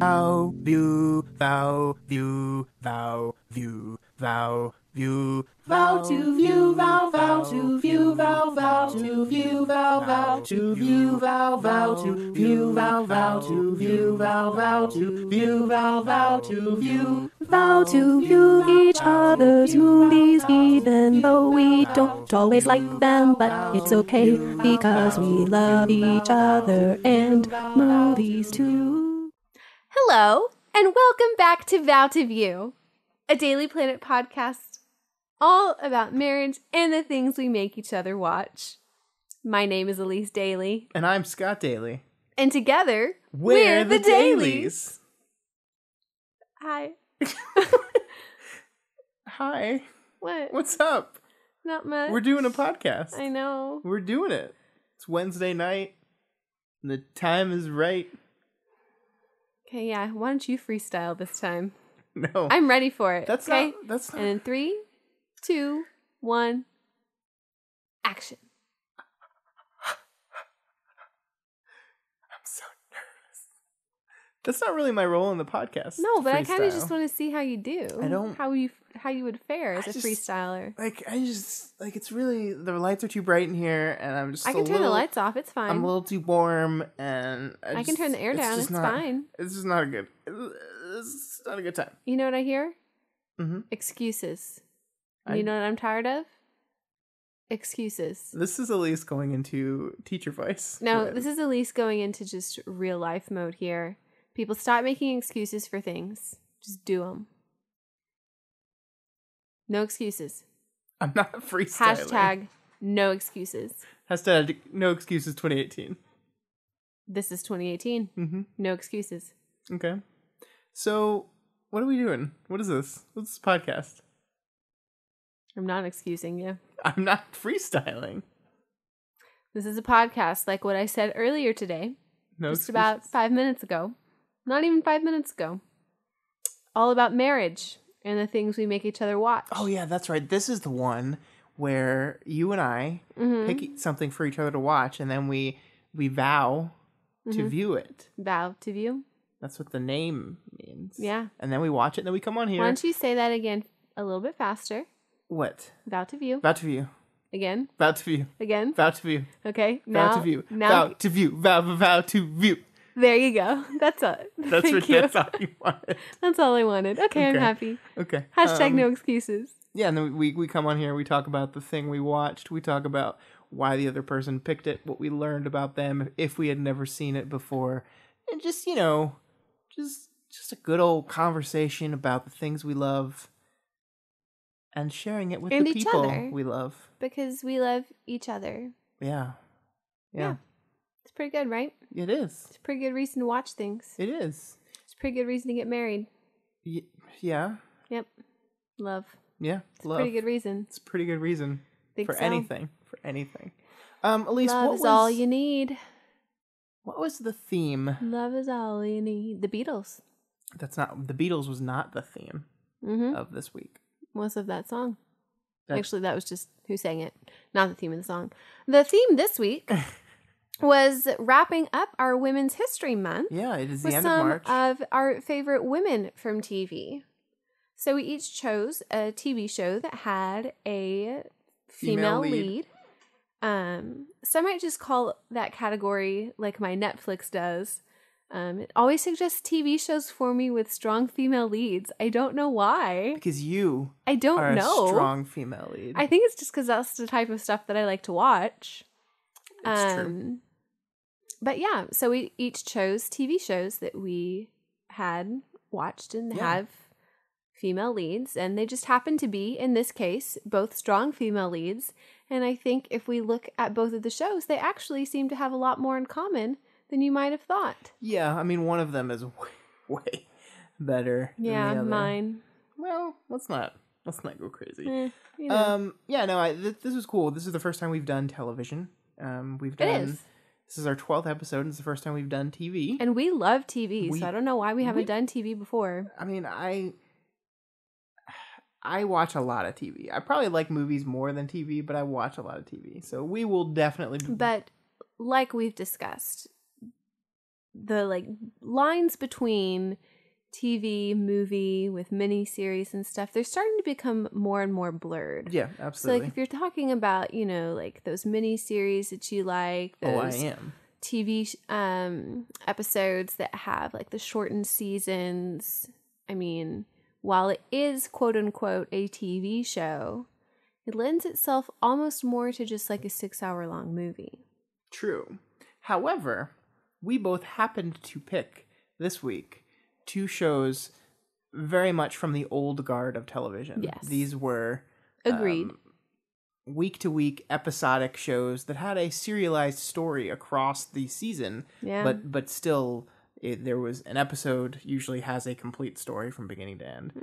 Vow, view, vow, view, vow, view, vow, view, vow to view, vow, vow to view, vow, vow to view, vow, vow to view, vow, vow to view, vow, vow to view, vow, vow to view, vow, vow to view, vow to view each other's movies, even though we don't always like them, but it's okay because we love each other and movies too. Hello, and welcome back to Vow to View, a Daily Planet podcast all about marriage and the things we make each other watch. My name is Elyse Daly. And I'm Scott Daly. And together, we're the Dailies. Hi. Hi. What? What's up? Not much. We're doing a podcast. I know. We're doing it. It's Wednesday night. And the time is right. Okay, yeah. Why don't you freestyle this time? No. I'm ready for it. That's okay? not. And in 3, 2, 1, action. I'm so nervous. That's not really my role in the podcast. No, but I kind of freestyle. just want to see how you do. I don't- how you would fare as a freestyler. It's really, the lights are too bright in here, and I'm just I can turn the lights off. It's fine. I'm a little too warm, and I can turn the air down. It's fine. It's just not a good. It's not a good time. You know what I hear? Mm-hmm. Excuses. You know what I'm tired of? Excuses. This is Elyse going into teacher voice. No, this is Elyse going into just real life mode here. People, stop making excuses for things. Just do them. No excuses. I'm not freestyling. Hashtag no excuses. Hashtag no excuses 2018. This is 2018. Mm-hmm. No excuses. Okay. So, what are we doing? What is this? What's this podcast? I'm not excusing you. I'm not freestyling. This is a podcast like what I said earlier today. No just excuses. about 5 minutes ago. Not even 5 minutes ago. All about marriage and the things we make each other watch. Oh, yeah, that's right. This is the one where you and I pick something for each other to watch, and then we vow to view it. Vow to view. That's what the name means. Yeah. And then we watch it, and then we come on here. Why don't you say that again a little bit faster? What? Vow to view. Vow to view. Again. Vow to view. Again. Vow to view. Okay. Vow to view. Now. Vow to view. Vow to view. There you go. That's all. That's Thank what. you. That's all you wanted. That's all I wanted. Okay, I'm happy. Okay. Hashtag no excuses. Yeah, and then we come on here, we talk about the thing we watched, we talk about why the other person picked it, what we learned about them, if we had never seen it before, and just, just a good old conversation about the things we love and sharing it with And the each people other. we love. Because we love each other. Yeah. It's pretty good, right? It is. It's a pretty good reason to watch things. It is. It's a pretty good reason to get married. Yeah. Yep. Love. Yeah. It's a pretty good reason. It's a pretty good reason Think for so. anything. For anything. Elyse, Love is all you need. What was the theme? Love is all you need. The Beatles. That's not, the Beatles was not the theme of this week. Most of that song. Actually, that was just who sang it, not the theme of the song. The theme this week was wrapping up our Women's History Month. Yeah, it is the with end of some March. of our favorite women from TV. So we each chose a TV show that had a female lead. Some might just call that category like my Netflix does. It always suggests TV shows for me with strong female leads. I don't know why. Because you I don't are know. a strong female lead. I think it's just because that's the type of stuff that I like to watch. It's true. But yeah, so we each chose TV shows that we had watched and have female leads. And they just happen to be, in this case, both strong female leads. And I think if we look at both of the shows, they actually seem to have a lot more in common than you might have thought. Yeah, I mean, one of them is way better than the other. Mine. Well, let's not go crazy. You know. This was cool. This is the first time we've done television. We've done. It is. This is our 12th episode, and it's the first time we've done TV. And we love TV, so I don't know why we haven't done TV before. I mean, I watch a lot of TV. I probably like movies more than TV, but I watch a lot of TV. So we will definitely... But like we've discussed, the like lines between TV, movie with miniseries and stuff, they're starting to become more and more blurred. Yeah, absolutely. So like if you're talking about, you know, like those miniseries that you like, those I am. TV episodes that have like the shortened seasons. I mean, while it is quote unquote a TV show, it lends itself almost more to just like a 6-hour long movie. True. However, we both happened to pick this week 2 shows very much from the old guard of television. Yes. These were Agreed. Week-to-week episodic shows that had a serialized story across the season, Yeah. but still there was an episode usually has a complete story from beginning to end,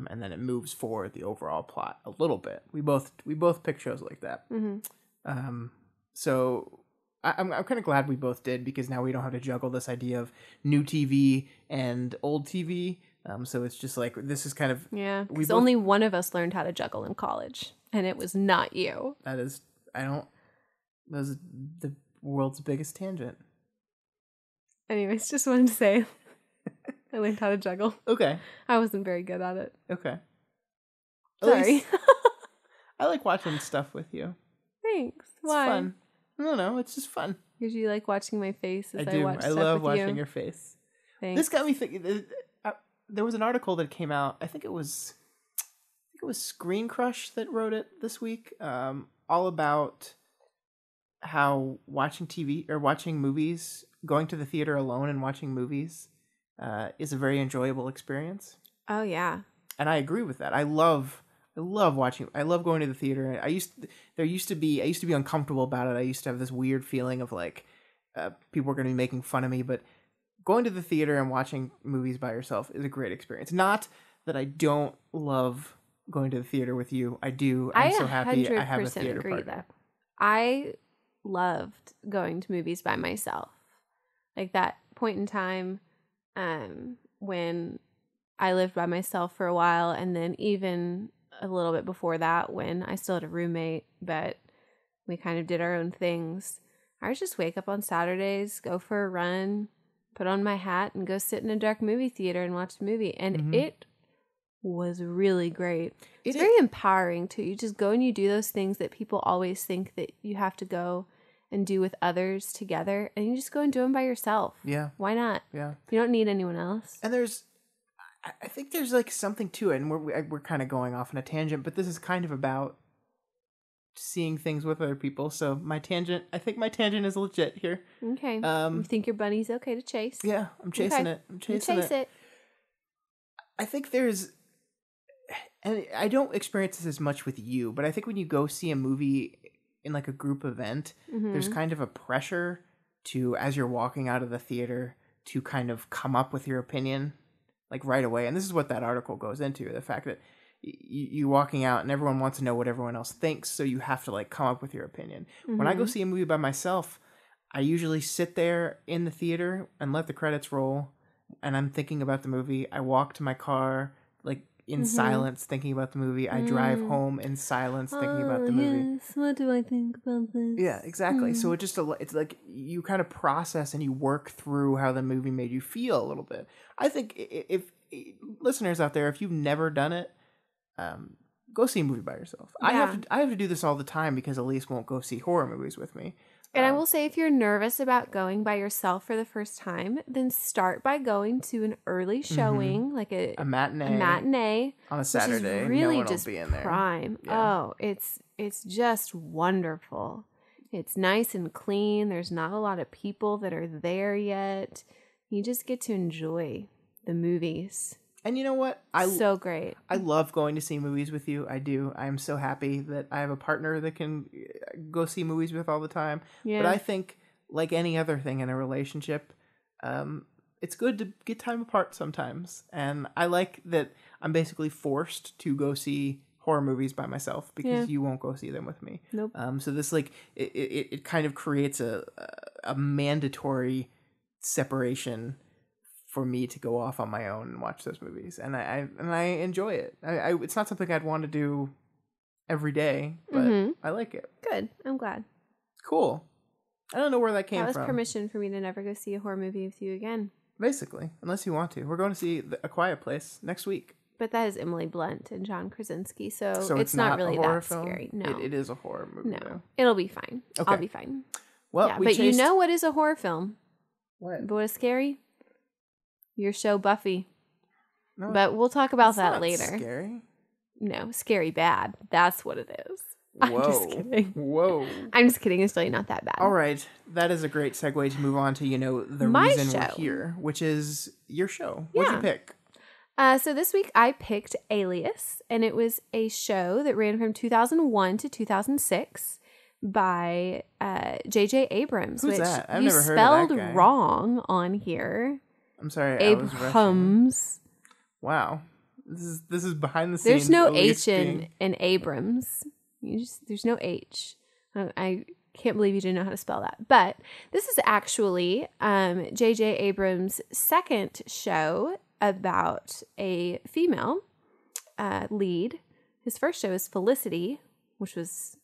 and then it moves forward the overall plot a little bit. We both pick shows like that. So I'm kind of glad we both did, because now we don't have to juggle this idea of new TV and old TV. So it's just like, this is kind of... Yeah, because only one of us learned how to juggle in college, and it was not you. That is the world's biggest tangent. Anyways, just wanted to say I learned how to juggle. Okay. I wasn't very good at it. Okay. Sorry. I like watching stuff with you. Thanks. It's Why? fun. I don't know. It's just fun. Because you like watching my face as I watch I stuff love with watching you. your face. Thanks. This got me thinking. There was an article that came out. I think it was Screen Crush that wrote it this week. All about how watching TV or watching movies, going to the theater alone and watching movies, is a very enjoyable experience. Oh yeah. And I agree with that. I love watching. I love going to the theater. I used to be uncomfortable about it. I used to have this weird feeling of like people were going to be making fun of me. But going to the theater and watching movies by yourself is a great experience. Not that I don't love going to the theater with you. I do. I'm so happy I have a theater agree partner. that. I loved going to movies by myself. Like that point in time when I lived by myself for a while, and then even a little bit before that when I still had a roommate, but we kind of did our own things. I would just wake up on Saturdays, go for a run, put on my hat, and go sit in a dark movie theater and watch a movie. And it was really great. It's very empowering too. You just go and you do those things that people always think that you have to go and do with others together, and you just go and do them by yourself. Yeah. Why not? Yeah. You don't need anyone else. And I think there's like something to it, and we're kind of going off on a tangent, but this is kind of about seeing things with other people. So I think my tangent is legit here. Okay. You think your bunny's okay to chase? Yeah, I'm chasing it. I'm chasing it. I think and I don't experience this as much with you, but I think when you go see a movie in like a group event, there's kind of a pressure to, as you're walking out of the theater, to kind of come up with your opinion like right away. And this is what that article goes into, the fact that you're walking out and everyone wants to know what everyone else thinks, so you have to like come up with your opinion. When I go see a movie by myself, I usually sit there in the theater and let the credits roll, and I'm thinking about the movie. I walk to my car like in silence thinking about the movie. I drive home in silence thinking about the movie. Yes. What do I think about this? Yeah, exactly. So it's like you kind of process and you work through how the movie made you feel a little bit. I think if listeners out there, if you've never done it, go see a movie by yourself. Yeah. I have to do this all the time because Elyse won't go see horror movies with me. And I will say, if you're nervous about going by yourself for the first time, then start by going to an early showing, like a matinee on a Saturday. Which is really no one just will be in there. prime. Yeah. Oh, it's just wonderful. It's nice and clean. There's not a lot of people that are there yet. You just get to enjoy the movies. And you know what? So great. I love going to see movies with you. I do. I am so happy that I have a partner that can go see movies with all the time. Yeah. But I think, like any other thing in a relationship, it's good to get time apart sometimes. And I like that I'm basically forced to go see horror movies by myself because you won't go see them with me. Nope. So this like it kind of creates a mandatory separation for me to go off on my own and watch those movies, and I enjoy it. It's not something I'd want to do every day, but I like it. Good. I'm glad. Cool. I don't know where that came from. That was permission for me to never go see a horror movie with you again. Basically, unless you want to. We're going to see A Quiet Place next week. But that is Emily Blunt and John Krasinski, so it's not really a horror that film? scary. No. It is a horror movie. No. Though. It'll be fine. Okay. I'll be fine. Well, yeah, but you know what is a horror film? What? But what is scary? Your show Buffy. No, but we'll talk about that not later. Scary? No, scary bad. That's what it is. Whoa. I'm just kidding. Whoa. I'm just kidding. It's really not that bad. All right. That is a great segue to move on to, the My reason show. we're here, which is your show. What'd you pick? So this week I picked Alias, and it was a show that ran from 2001 to 2006 by J.J. Abrams. Who's which that? I've you never heard of spelled that guy. wrong on here. I'm sorry. I was rushing. Abrams. Wow. This is behind the scenes. There's no Elyse H in Abrams. There's no H. I can't believe you didn't know how to spell that. But this is actually J.J. Abrams' second show about a female lead. His first show is Felicity, which was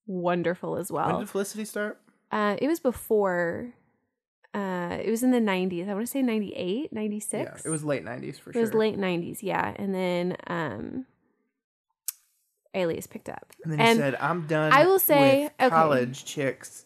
wonderful as well. When did Felicity start? It was before. It was in the 90s. I want to say 98, 96. Yeah, it was late 90s for sure. It was late 90s, yeah. And then Alias picked up. And then he said, I'm done I will say, with college chicks.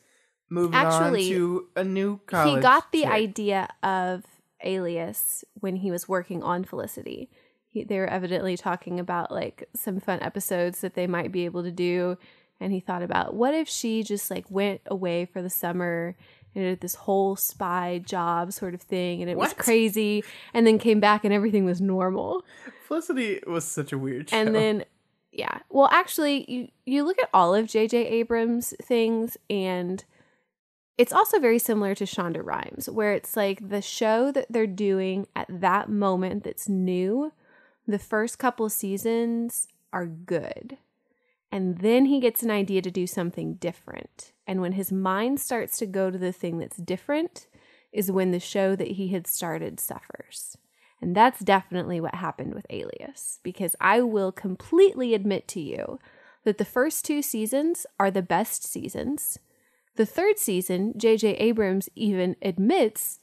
Moving Actually, on to a new college he got the chick. idea of Alias when he was working on Felicity. They were evidently talking about like some fun episodes that they might be able to do. And he thought about, what if she just like went away for the summer and did this whole spy job sort of thing, and it was crazy, and then came back and everything was normal. Felicity was such a weird show. And then, yeah. Well, actually, you look at all of J.J. Abrams' things, and it's also very similar to Shonda Rhimes, where it's like the show that they're doing at that moment that's new, the first couple seasons are good. And then he gets an idea to do something different. And when his mind starts to go to the thing that's different is when the show that he had started suffers. And that's definitely what happened with Alias. Because I will completely admit to you that the first 2 seasons are the best seasons. The third season, J.J. Abrams even admits,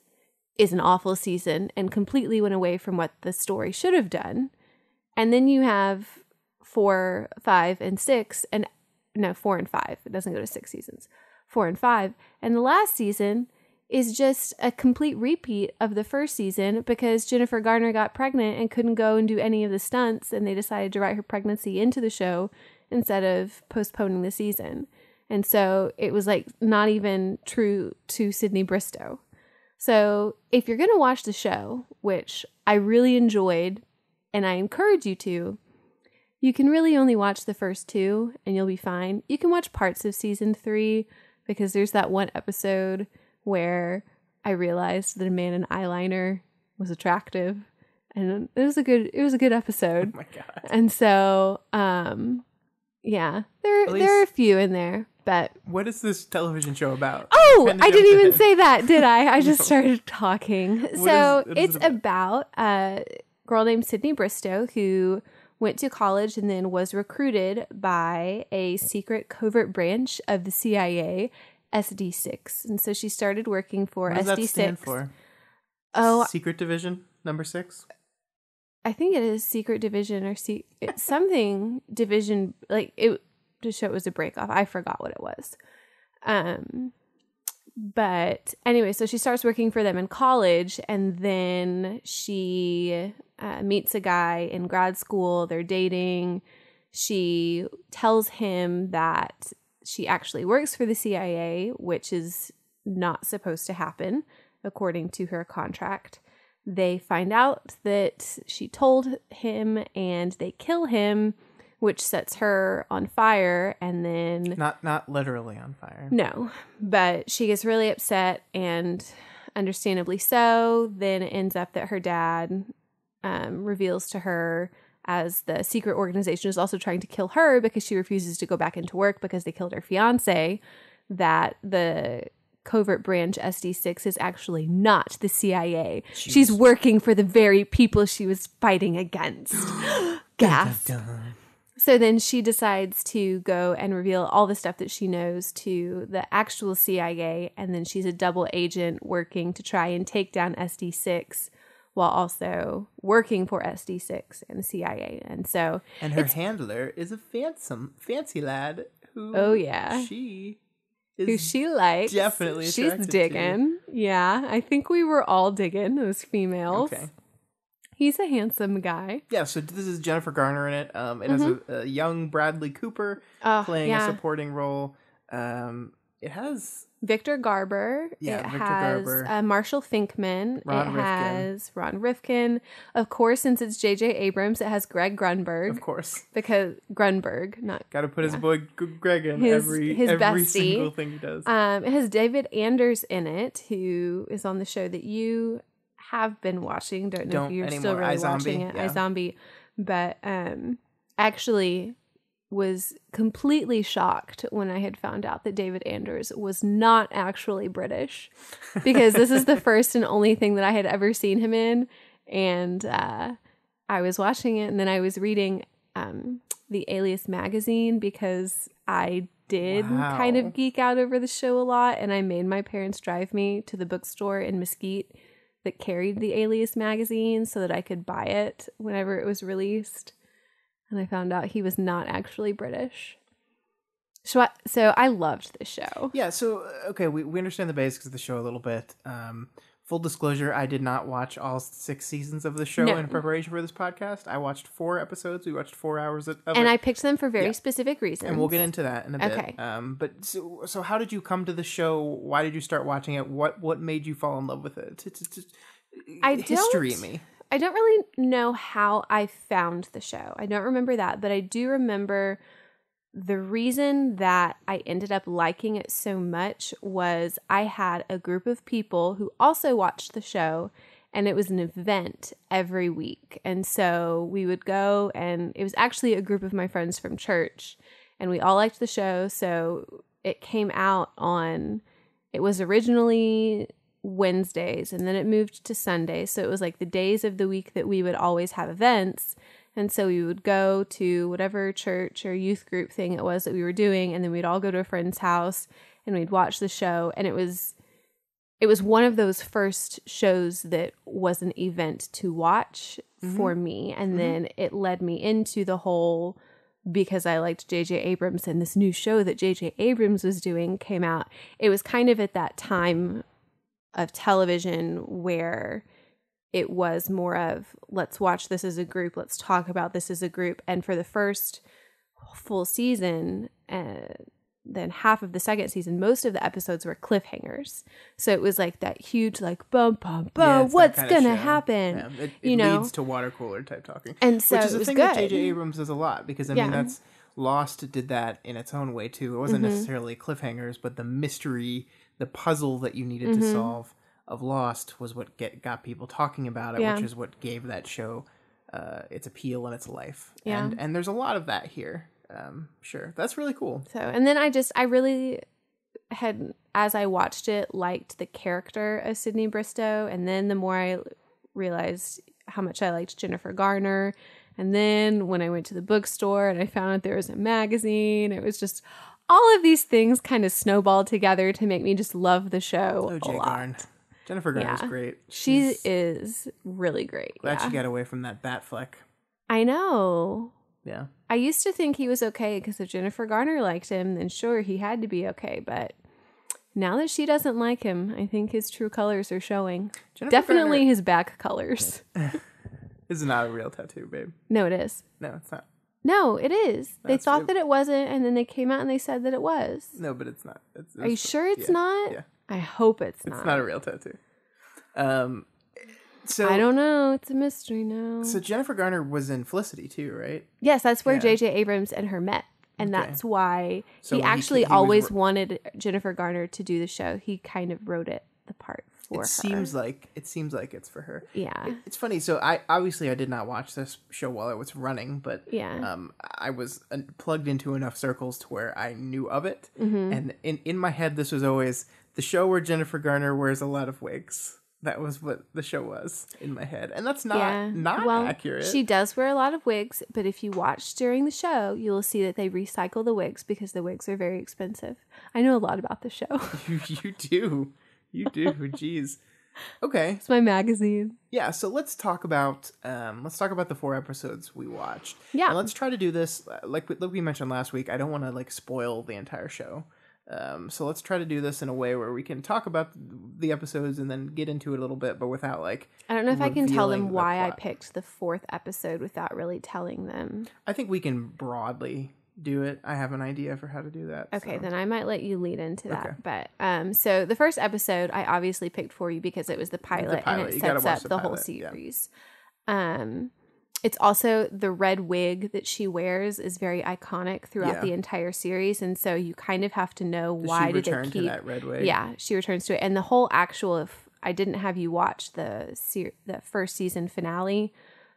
is an awful season and completely went away from what the story should have done. And then you have 4, 5, and 6, and no, 4 and 5. It doesn't go to 6 seasons. 4 and 5. And the last season is just a complete repeat of the first season because Jennifer Garner got pregnant and couldn't go and do any of the stunts, and they decided to write her pregnancy into the show instead of postponing the season. And so it was like not even true to Sydney Bristow. So if you're going to watch the show, which I really enjoyed and I encourage you to, you can really only watch the first 2 and you'll be fine. You can watch parts of season 3 because there's that one episode where I realized that a man in eyeliner was attractive, and it was a good episode. Oh my God. And so, yeah, there are a few in there, but what is this television show about? Oh, I didn't even say that, did I? I just started talking. What is it's it about a girl named Sydney Bristow who went to college and then was recruited by a secret covert branch of the CIA, SD6. And so she started working for what SD6. What does that stand for? Oh, Secret Division number 6? I think it is Secret Division or it's something division, like it to show it was a break off. I forgot what it was. But anyway, so she starts working for them in college, and then she meets a guy in grad school. They're dating. She tells him that she actually works for the CIA, which is not supposed to happen according to her contract. They find out that she told him, and they kill him, which sets her on fire. And then not literally on fire. No, but she gets really upset, and understandably so. Then it ends up that her dad reveals to her, as the secret organization is also trying to kill her because she refuses to go back into work because they killed her fiance, that the covert branch SD6 is actually not the CIA. She's working for the very people she was fighting against. Gasp. Dun, dun, dun. So then she decides to go and reveal all the stuff that she knows to the actual CIA, and then she's a double agent working to try and take down SD6 while also working for SD6 and the CIA. And so her handler is a fancy lad who she likes. Definitely she's attracted digging. to. Yeah, I think we were all digging those females. Okay. He's a handsome guy. Yeah, so this is Jennifer Garner in it. It has a young Bradley Cooper playing a supporting role. It has Victor Garber. Yeah, it Victor has Garber. Marshall Finkman. Ron Rifkin. Has Ron Rifkin. Of course, since it's J.J. Abrams, it has Greg Grunberg. Of course. Because Grunberg, not... Got to put his boy Greg in his every bestie. single thing he does. It has David Anders in it, who is on the show that you have been watching. Don't know if you're anymore. still really iZombie, watching it. yeah. iZombie. But actually was completely shocked when I had found out that David Anders was not actually British, because this is the first and only thing that I had ever seen him in. And I was watching it, and then I was reading the Alias magazine, because I did kind of geek out over the show a lot, and I made my parents drive me to the bookstore in Mesquite that carried the Alias magazine so that I could buy it whenever it was released. And I found out he was not actually British. So I loved this show. Yeah, so, okay, we understand the basics of the show a little bit. Full disclosure, I did not watch all 6 seasons of the show in preparation for this podcast. I watched 4 episodes. We watched 4 hours of it. And I picked them for very specific reasons. And we'll get into that in a bit. Okay. But so how did you come to the show? Why did you start watching it? What made you fall in love with it? History me. I don't really know how I found the show. I don't remember that, but I do remember the reason that I ended up liking it so much was I had a group of people who also watched the show, and it was an event every week. And so we would go, and it was actually a group of my friends from church, and we all liked the show. So it came out it was originally Wednesdays, and then it moved to Sundays. So it was like the days of the week that we would always have events. And so we would go to whatever church or youth group thing it was that we were doing, and then we'd all go to a friend's house and we'd watch the show. And it was one of those first shows that was an event to watch for me. And then it led me into the whole, because I liked J.J. Abrams, and this new show that J.J. Abrams was doing came out. It was kind of at that time of television where it was more of, let's watch this as a group, let's talk about this as a group. And for the first full season, then half of the second season, most of the episodes were cliffhangers. So it was like that huge, like, bum, bum, bum, what's gonna happen? Yeah, it leads to water cooler type talking. And so which is it a was thing good. that J.J. Abrams does a lot, because I mean, that's Lost did that in its own way too. It wasn't necessarily cliffhangers, but the mystery, the puzzle that you needed to solve of Lost was what got people talking about it, which is what gave that show its appeal and its life. Yeah. And there's a lot of that here. Sure. That's really cool. So, and then I really had, as I watched it, liked the character of Sydney Bristow. And then the more I realized how much I liked Jennifer Garner. And then when I went to the bookstore and I found out there was a magazine, it was just all of these things kind of snowballed together to make me just love the show a lot. Jennifer Garner's great. She is really great. Glad she got away from that bat fleck. I know. Yeah. I used to think he was okay because if Jennifer Garner liked him, then sure, he had to be okay. But now that she doesn't like him, I think his true colors are showing. Definitely his back colors. This is not a real tattoo, babe. No, it is. No, it's not. No, it is. They thought that it wasn't, and then they came out and they said that it was. No, but it's not. Are you sure it's not? Yeah. I hope it's not. It's not a real tattoo. So I don't know. It's a mystery now. So Jennifer Garner was in Felicity too, right? Yes, that's where J.J. Abrams and her met. And that's why he actually always wanted Jennifer Garner to do the show. He kind of wrote the part for her. It seems like it's for her. Yeah. It's funny. So I did not watch this show while it was running, but I was plugged into enough circles to where I knew of it. And in my head, this was always the show where Jennifer Garner wears a lot of wigs. that was what the show was in my head. And that's not accurate. She does wear a lot of wigs, but if you watch during the show, you'll see that they recycle the wigs because the wigs are very expensive. I know a lot about the show. You do. Jeez. Okay. It's my magazine. Yeah, so let's talk about the 4 episodes we watched. Yeah. And let's try to do this like we mentioned last week. I don't want to like spoil the entire show. So let's try to do this in a way where we can talk about the episodes and then get into it a little bit, but without like I don't know if I can tell them why I plot. picked the 4th episode without really telling them. I think we can broadly do it. I have an idea for how to do that. Okay, then I might let you lead into that. Okay. But so the first episode I obviously picked for you because it was the pilot, and it You sets gotta up watch the the whole pilot, series. It's also the red wig that she wears is very iconic throughout the entire series, and so you kind of have to know why did they keep to that red wig? Yeah, she returns to it, and the whole actual. If I didn't have you watch the first season finale,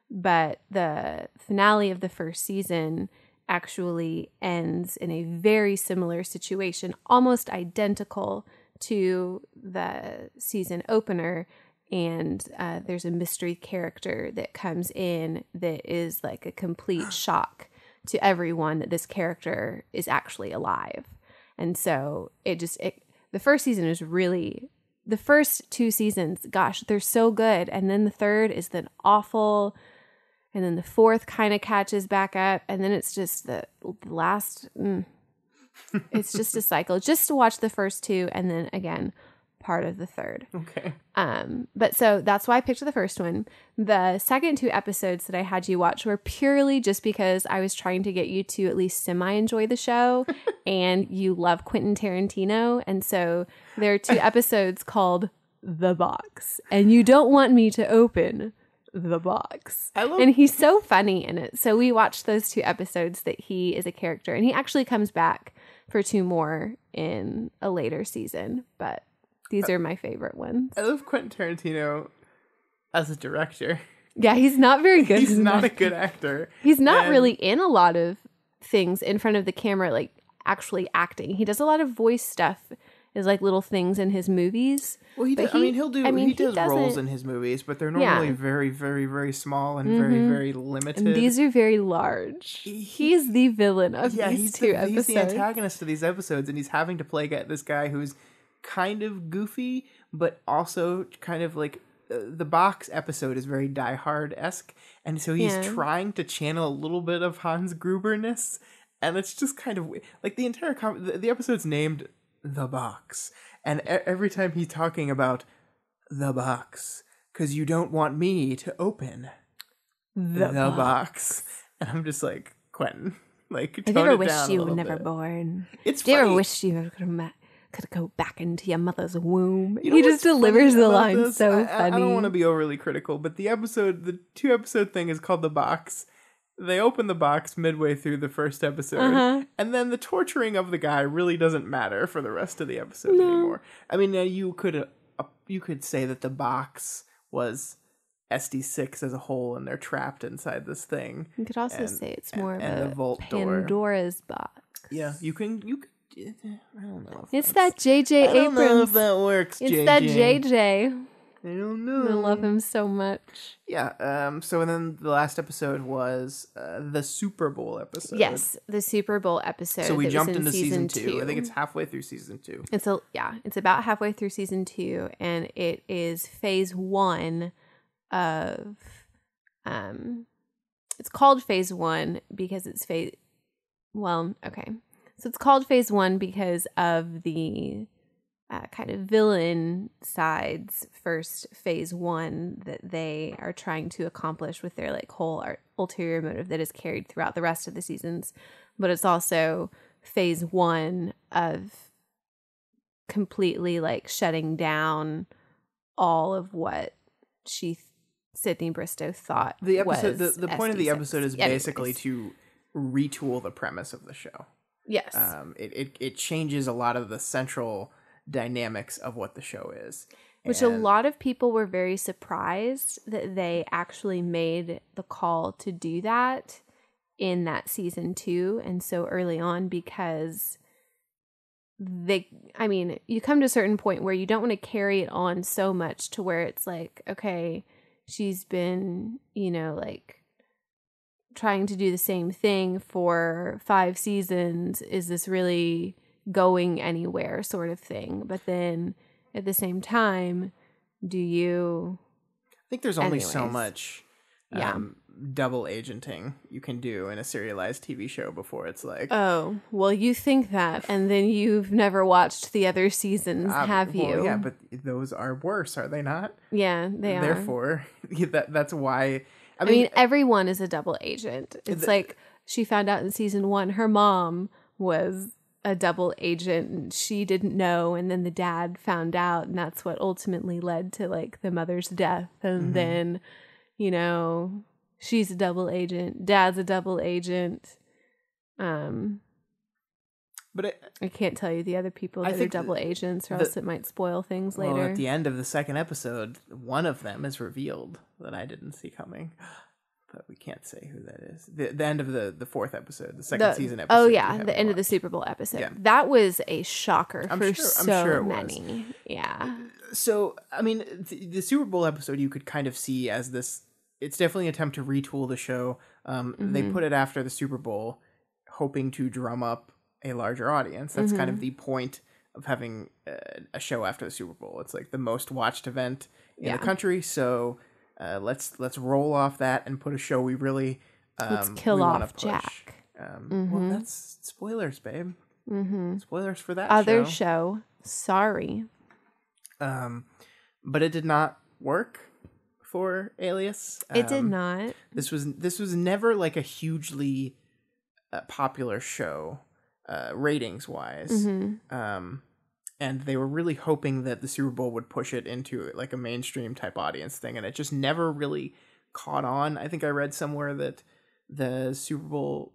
but the finale of the first season actually ends in a very similar situation, almost identical to the season opener. And there's a mystery character that comes in that is like a complete shock to everyone that this character is actually alive. And so the first season is really, the first 2 seasons, gosh, they're so good. And then the 3rd is then awful. And then the 4th kind of catches back up. And then it's just the last, it's just a cycle. Just to watch the first 2 and then again, part of the 3rd. Okay. But so that's why I picked the first one. The second 2 episodes that I had you watch were purely just because I was trying to get you to at least semi-enjoy the show, and you love Quentin Tarantino. And so there are 2 episodes called The Box, and you don't want me to open the box. And he's so funny in it. So we watched those 2 episodes that he is a character, and he actually comes back for 2 more in a later season, but these are my favorite ones. I love Quentin Tarantino as a director. Yeah, he's not very good. He's not a good actor. He's not really in a lot of things in front of the camera, like actually acting. He does a lot of voice stuff as like little things in his movies. Well, he does roles in his movies, but they're normally very, very, very small and very, very limited. And these are very large. He's the villain of these 2 episodes. He's the antagonist of these episodes, and he's having to play this guy who's kind of goofy, but also kind of like the Box episode is very Die Hard-esque, and so he's trying to channel a little bit of Hans Gruber-ness, and it's just kind of like the entire the episode's named The Box, and every time he's talking about the box, because you don't want me to open the box. And I'm just like, Quentin, like, have you ever wished you were never born? It's Do you ever wish you could go back into your mother's womb? He just delivers the line so funny. I don't want to be overly critical, but the 2-episode thing is called The Box. They open the box midway through the first episode, and then the torturing of the guy really doesn't matter for the rest of the episode anymore. I mean, you could say that the box was SD6 as a whole, and they're trapped inside this thing. You could also say it's more of a vault Pandora's box. Yeah, you can. I don't know. It's that J.J. Abrams. I don't know if that works. It's that J.J. I don't know. I love him so much. Yeah. So and then the last episode was the Super Bowl episode. Yes, the Super Bowl episode. So we jumped into season 2. I think it's halfway through season 2. It's about halfway through season 2, and it is phase 1 of. It's called phase 1 because it's phase. Well, okay. So it's called phase 1 because of the kind of villain side's first phase 1 that they are trying to accomplish with their like whole ulterior motive that is carried throughout the rest of the seasons. But it's also phase 1 of completely like shutting down all of what Sydney Bristow thought the episode. Was the point of the episode is Anyways. basically to retool the premise of the show. Yes. It changes a lot of the central dynamics of what the show is. Which a lot of people were very surprised that they actually made the call to do that in that season 2 and so early on, because you come to a certain point where you don't want to carry it on so much to where it's like, okay, she's been, like trying to do the same thing for 5 seasons. Is this really going anywhere, sort of thing? But then at the same time, do you... I think there's only so Anyways. much double agenting you can do in a serialized TV show before it's like... Oh, well, you think that, and then you've never watched the other seasons, have you? Well, yeah, but those are worse, are they not? Yeah, they are. Therefore, that's why... I mean, everyone is a double agent. It's like she found out in season 1 her mom was a double agent and she didn't know, and then the dad found out, and that's what ultimately led to like the mother's death. And then, she's a double agent, dad's a double agent. But I can't tell you the other people that are double agents, or else it might spoil things later. Well, at the end of the second episode, one of them is revealed that I didn't see coming. But we can't say who that is. The end of the fourth episode, the second season episode. Oh, yeah, the end of the Super Bowl episode. Yeah. That was a shocker for so many. Yeah. So, I mean, the Super Bowl episode you could kind of see as this... It's definitely an attempt to retool the show. They put it after the Super Bowl, hoping to drum up a larger audience. That's kind of the point of having a show after the Super Bowl. It's like the most watched event in the country. So let's roll off that and put a show we really let's kill off Jack. Well, that's spoilers, babe. Spoilers for that other show. Sorry. But it did not work for Alias. It did not. This was never like a hugely popular show. Ratings wise, and they were really hoping that the Super Bowl would push it into like a mainstream type audience thing, and it just never really caught on. I think I read somewhere that the Super Bowl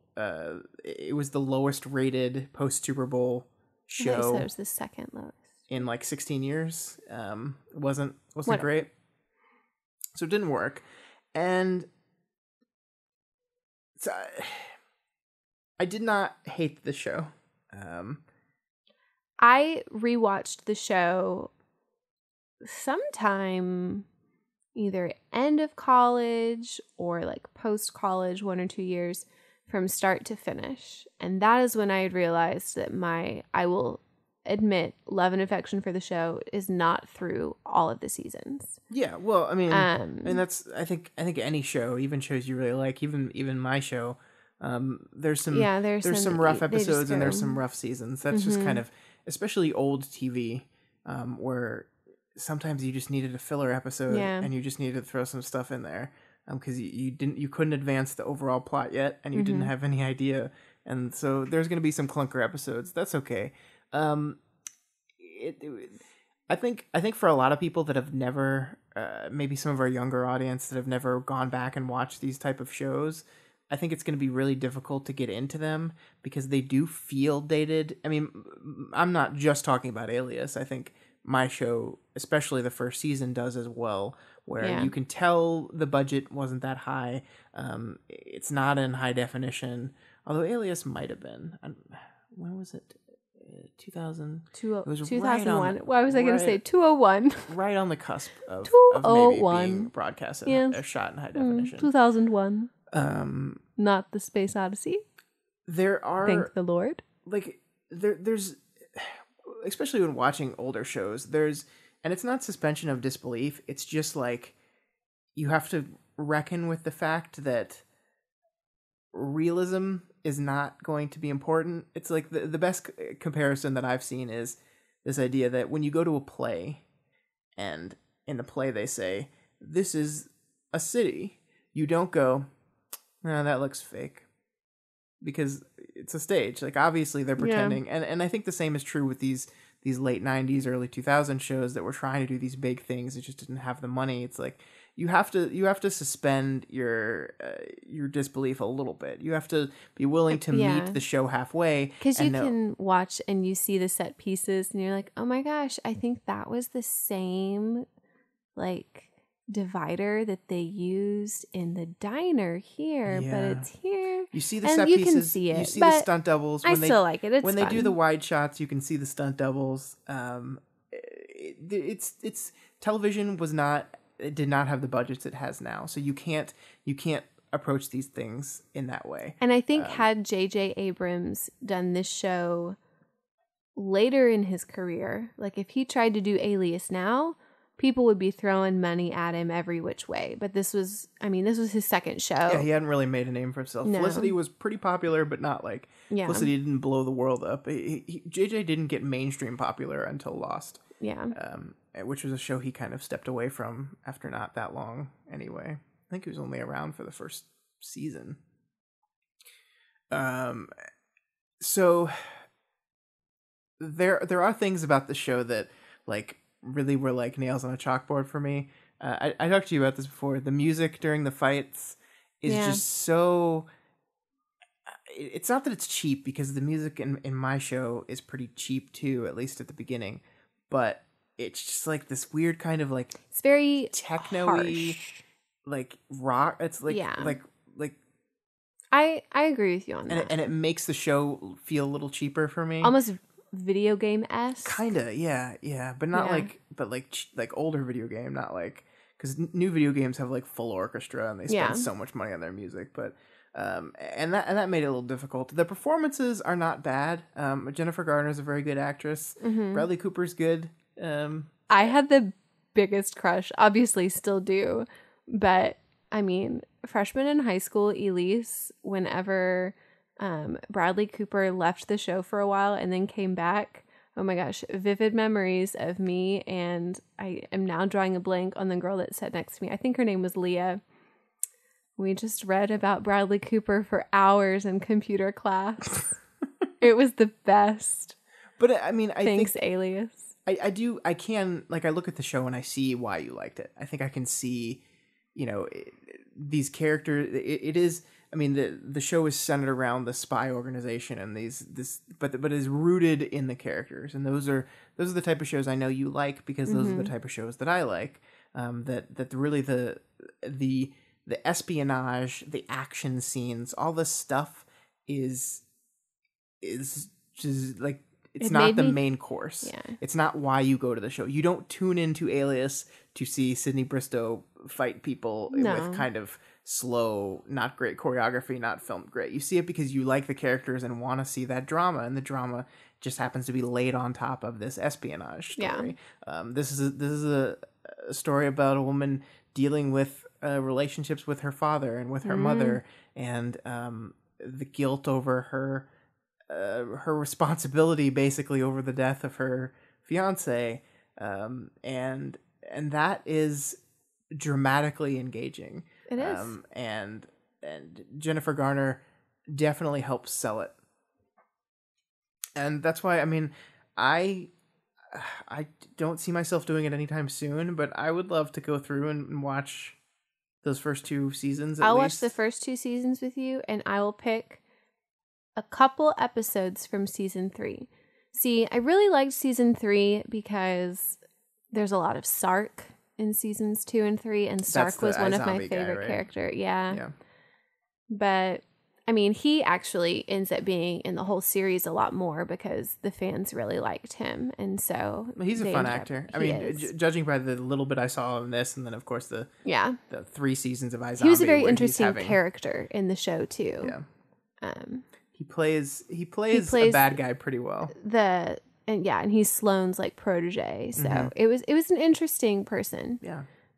it was the lowest rated post Super Bowl show. It was the second lowest in like 16 years. Wasn't great, so it didn't work, and so. I did not hate the show. I rewatched the show sometime either end of college or like post-college, 1 or 2 years, from start to finish. And that is when I realized that I will admit, love and affection for the show is not through all of the seasons. Yeah, well, I mean that's I think any show, even shows you really like, even my show, there's some rough episodes and there's some rough seasons. That's just kind of, especially old TV, where sometimes you just needed a filler episode and you just needed to throw some stuff in there because you couldn't advance the overall plot yet and you didn't have any idea, and so there's going to be some clunker episodes. That's okay. I think for a lot of people that have never, maybe some of our younger audience that have never gone back and watched these type of shows, I think it's going to be really difficult to get into them because they do feel dated. I mean, I'm not just talking about Alias. I think my show, especially the first season, does as well, where you can tell the budget wasn't that high. It's not in high definition, although Alias might have been. When was it? 2000? It was 2001. Why was I going to say 201? Right on the cusp of 201 maybe being broadcast and a shot in high definition. 2001. Not the Space Odyssey. There are, thank the Lord. Like there's, especially when watching older shows, and it's not suspension of disbelief. It's just like you have to reckon with the fact that realism is not going to be important. It's like the best comparison that I've seen is this idea that when you go to a play, and in the play they say, "This is a city," you don't go, "No, that looks fake," because it's a stage. Like, obviously they're pretending. And I think the same is true with these late 90s, early 2000s shows that were trying to do these big things. It just didn't have the money. It's like you have to suspend your disbelief a little bit. You have to be willing to meet the show halfway. Because you can watch and you see the set pieces and you're like, oh my gosh, I think that was the same like divider that they used in the diner here, but it's here. You see the set pieces. Can see it, you see the stunt doubles. I still like it. It's when fun. they do the wide shots, you can see the stunt doubles. It's television it did not have the budgets it has now, so you can't approach these things in that way. And I think had J.J. Abrams done this show later in his career, like if he tried to do Alias now, people would be throwing money at him every which way. But this was his second show. Yeah, he hadn't really made a name for himself. No. Felicity was pretty popular, but not like Felicity didn't blow the world up. JJ didn't get mainstream popular until Lost. Yeah. Which was a show he kind of stepped away from after not that long anyway. I think he was only around for the first season. So there are things about the show that like really were like nails on a chalkboard for me. I talked to you about this before. The music during the fights is just so... It's not that it's cheap, because the music in my show is pretty cheap too, at least at the beginning. But it's just like this weird kind of like... It's very techno-y, like rock. It's like... I agree with you on that. And it makes the show feel a little cheaper for me. Almost video game-esque. Kinda, yeah. But not like older video game, not like... Because new video games have like full orchestra and they spend so much money on their music, but and that made it a little difficult. The performances are not bad. Jennifer Garner's a very good actress. Mm-hmm. Bradley Cooper's good. I had the biggest crush, obviously still do, but I mean, freshman in high school, Elyse, whenever Bradley Cooper left the show for a while and then came back. Oh my gosh, vivid memories of me, and I am now drawing a blank on the girl that sat next to me. I think her name was Leah. We just read about Bradley Cooper for hours in computer class. It was the best. But I mean, I think Alias. I can look at the show and I see why you liked it. I think I can see, these characters. It is. I mean, the show is centered around the spy organization and but is rooted in the characters, and those are the type of shows I know you like, because those are the type of shows that I like. That really the espionage, the action scenes, all this stuff is just like it's not the main course. Yeah. It's not why you go to the show. You don't tune into Alias to see Sydney Bristow fight people with kind of slow, not great choreography, not filmed great. You see it because you like the characters and want to see that drama, and the drama just happens to be laid on top of this espionage story. Yeah. This is a story about a woman dealing with relationships with her father and with her mother, and the guilt over her responsibility basically over the death of her fiance, and that is dramatically engaging. It is. And Jennifer Garner definitely helps sell it. And that's why, I mean, I don't see myself doing it anytime soon, but I would love to go through and watch those first 2 seasons at I'll least. watch the first 2 seasons with you, and I will pick a couple episodes from season 3. See, I really liked season 3 because there's a lot of Sark in seasons 2 and 3, and Sark was one of my favorite characters. Yeah. But I mean, he actually ends up being in the whole series a lot more because the fans really liked him, and so he's a fun actor. I mean, judging by the little bit I saw of this, and then of course the 3 seasons of iZombie, he was a very interesting character in the show too. Yeah. He plays a bad guy pretty well. And he's Sloane's like protege. So it was an interesting person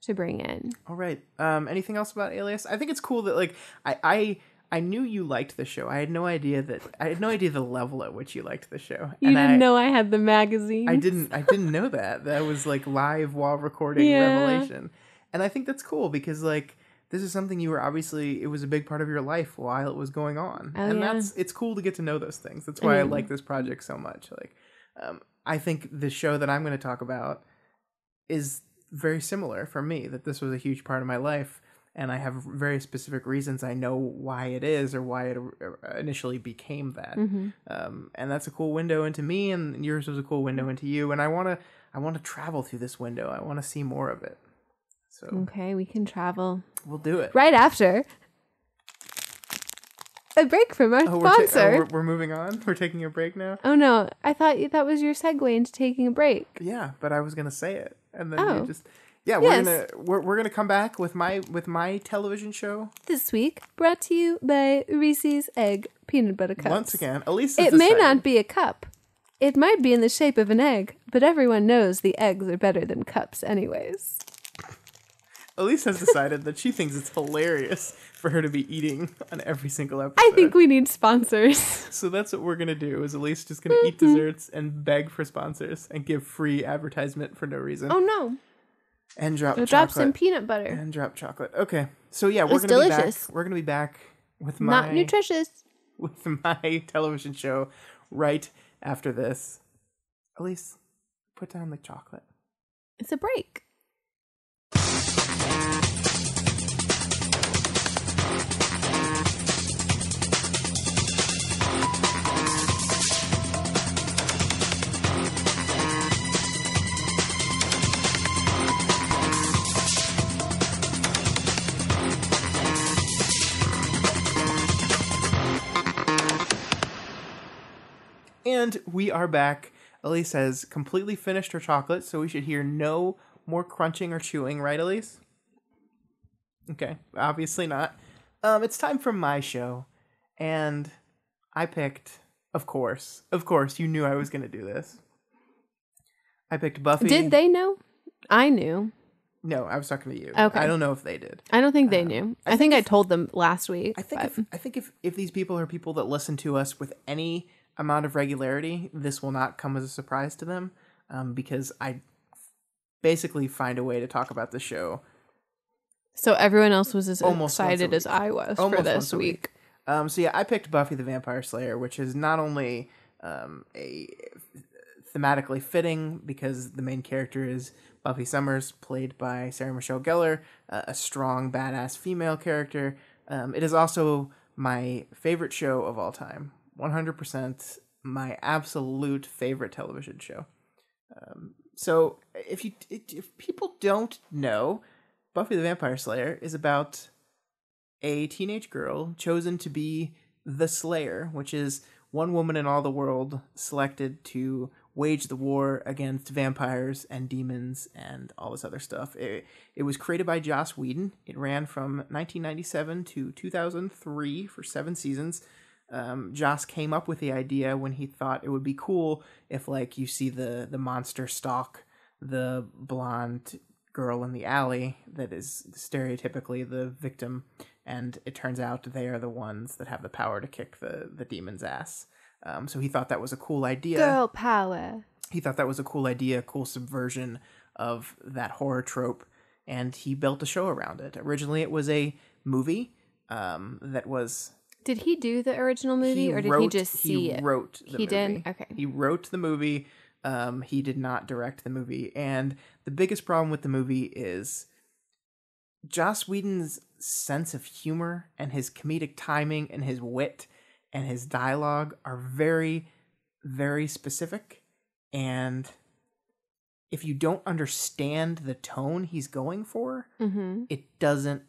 to bring in. All right. Anything else about Alias? I think it's cool that like I knew you liked the show. I had no idea the level at which you liked the show. You didn't know I had the magazine. I didn't know that. That was like live while recording revelation. And I think that's cool because like this is something you were obviously, it was a big part of your life while it was going on. It's cool to get to know those things. That's why I like this project so much. Like I think the show that I'm going to talk about is very similar for me, that this was a huge part of my life, and I have very specific reasons I know why it is or why it initially became that. And that's a cool window into me, and yours was a cool window into you, and I want to travel through this window. I want to see more of it. So okay, we can travel. We'll do it. Right after a break from our sponsor. We're moving on. We're taking a break now. Oh no, I thought that was your segue into taking a break. Yeah, but I was gonna say it, and then you just we're gonna come back with my television show this week. Brought to you by Reese's Egg Peanut Butter Cups. Once again, Elyse. It may not be a cup. It might be in the shape of an egg, but everyone knows the eggs are better than cups, anyways. Elyse has decided that she thinks it's hilarious for her to be eating on every single episode. I think we need sponsors. So that's what we're going to do, is Elyse just going to eat desserts and beg for sponsors and give free advertisement for no reason. Oh, no. And drop chocolate. Drop some peanut butter. And drop chocolate. Okay. So yeah, we're going to be back. We're going to be back with my... Not nutritious. With my television show right after this. Elyse, put down the chocolate. It's a break. And we are back. Elyse has completely finished her chocolate, so we should hear no more crunching or chewing, right, Elyse? Okay, obviously not. It's time for my show, and I picked, of course, you knew I was going to do this. I picked Buffy. Did they know? I knew. No, I was talking to you. Okay. I don't know if they did. I don't think they knew. I think I told them last week. I think if these people are people that listen to us with any amount of regularity, this will not come as a surprise to them, because I basically find a way to talk about the show. So everyone else was as excited as I was for this week. So yeah, I picked Buffy the Vampire Slayer, which is not only a thematically fitting because the main character is Buffy Summers, played by Sarah Michelle Gellar, a strong, badass female character. It is also my favorite show of all time. 100% my absolute favorite television show. So if people don't know, Buffy the Vampire Slayer is about a teenage girl chosen to be the Slayer, which is one woman in all the world selected to wage the war against vampires and demons and all this other stuff. It was created by Joss Whedon. It ran from 1997 to 2003 for 7 seasons. Joss came up with the idea when he thought it would be cool if, like, you see the monster stalk the blonde girl in the alley that is stereotypically the victim, and it turns out they are the ones that have the power to kick the demon's ass. So he thought that was a cool idea. Girl power. He thought that was a cool idea, cool subversion of that horror trope, and he built a show around it. Originally, it was a movie that was... Did he do the original movie, or did he just see it? He wrote the movie. He did? Okay. He wrote the movie. He did not direct the movie. And the biggest problem with the movie is Joss Whedon's sense of humor and his comedic timing and his wit and his dialogue are very, very specific. And if you don't understand the tone he's going for, it doesn't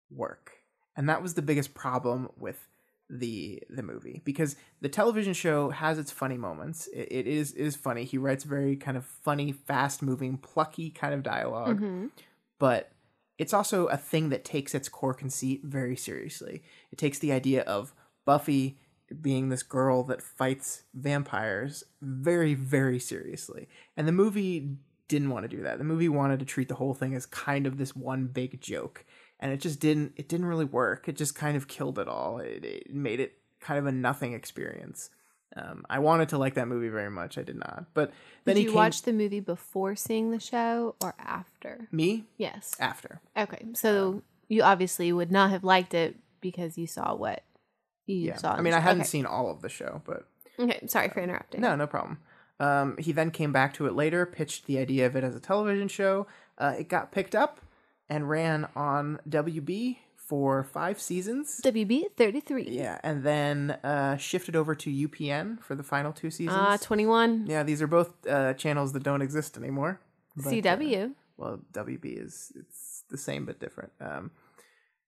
work. And that was the biggest problem with the movie, because the television show has its funny moments. It is funny. He writes very kind of funny, fast moving, plucky kind of dialogue, but it's also a thing that takes its core conceit very seriously. It takes the idea of Buffy being this girl that fights vampires very, very seriously. And the movie didn't want to do that. The movie wanted to treat the whole thing as kind of this one big joke. And it just didn't really work. It just kind of killed it all. It made it kind of a nothing experience. I wanted to like that movie very much. I did not. But then Did you watch the movie before seeing the show or after? Me? Yes. After. Okay. So you obviously would not have liked it because you saw what you saw. I mean, I hadn't seen all of the show, but... Okay. Sorry for interrupting. No problem. He then came back to it later, pitched the idea of it as a television show. It got picked up and ran on WB for 5 seasons. WB 33. Yeah, and then shifted over to UPN for the final 2 seasons. 21. Yeah, these are both channels that don't exist anymore. But, CW. Well, WB it's the same but different.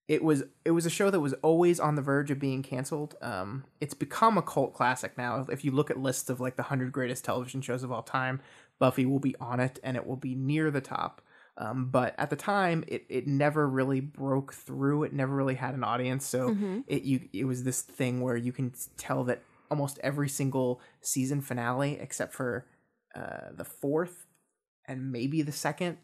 it was a show that was always on the verge of being canceled. It's become a cult classic now. If you look at lists of like the 100 greatest television shows of all time, Buffy will be on it, and it will be near the top. But at the time, it never really broke through. It never really had an audience. So it was this thing where you can tell that almost every single season finale, except for the fourth and maybe the second,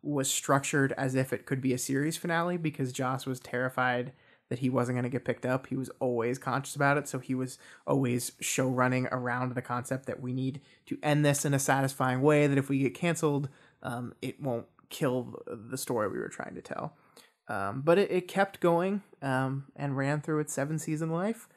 was structured as if it could be a series finale, because Joss was terrified that he wasn't going to get picked up. He was always conscious about it. So he was always show running around the concept that we need to end this in a satisfying way, that if we get canceled, it won't kill the story we were trying to tell. But it kept going and ran through its 7-season life.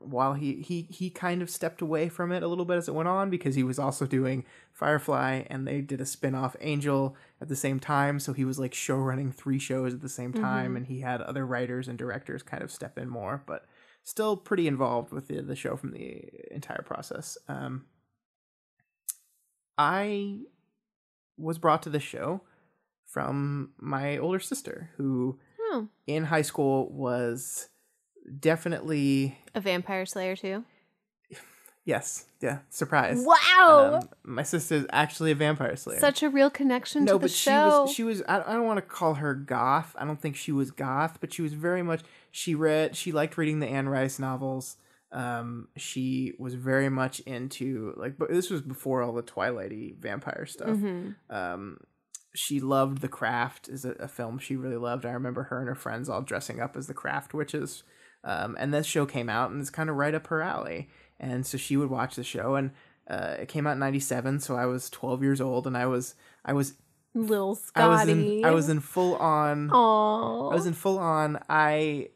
While he kind of stepped away from it a little bit as it went on, because he was also doing Firefly, and they did a spin-off Angel at the same time. So he was like show running 3 shows at the same time, and he had other writers and directors kind of step in more, but still pretty involved with the show from the entire process. I was brought to the show from my older sister, who in high school was definitely a vampire slayer too. Yes, yeah, surprise! Wow, my sister's actually a vampire slayer. Such a real connection to the show. She was. I don't want to call her goth. I don't think she was goth, but she was very much. She liked reading the Anne Rice novels. She was very much into but this was before all the Twilight-y vampire stuff. She loved The Craft, is a film she really loved. I remember her and her friends all dressing up as the Craft witches. And this show came out, and it's kind of right up her alley. And so she would watch the show, and it came out in 1997, so I was 12 years old, and I was little Scotty. I was in full on. Aww. I was in full on. My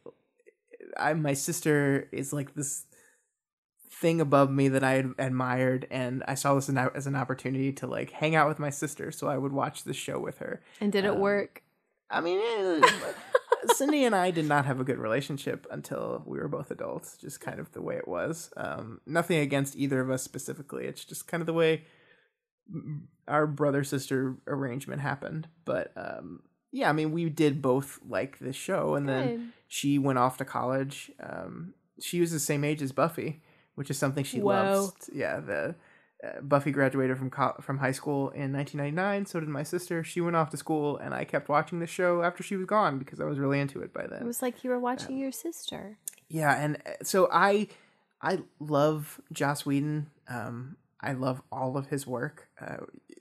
sister is like this thing above me that I admired, and I saw this as an opportunity to like hang out with my sister, so I would watch the show with her. And did it work? I mean, Cindy and I did not have a good relationship until we were both adults, just kind of the way it was. Nothing against either of us specifically. It's just kind of the way our brother-sister arrangement happened. But yeah, I mean, we did both like this show, and then she went off to college. She was the same age as Buffy, which is something she loves. Yeah, Buffy graduated from high school in 1999. So did my sister. She went off to school, and I kept watching the show after she was gone because I was really into it by then. It was like you were watching your sister. Yeah, and so I love Joss Whedon. I love all of his work.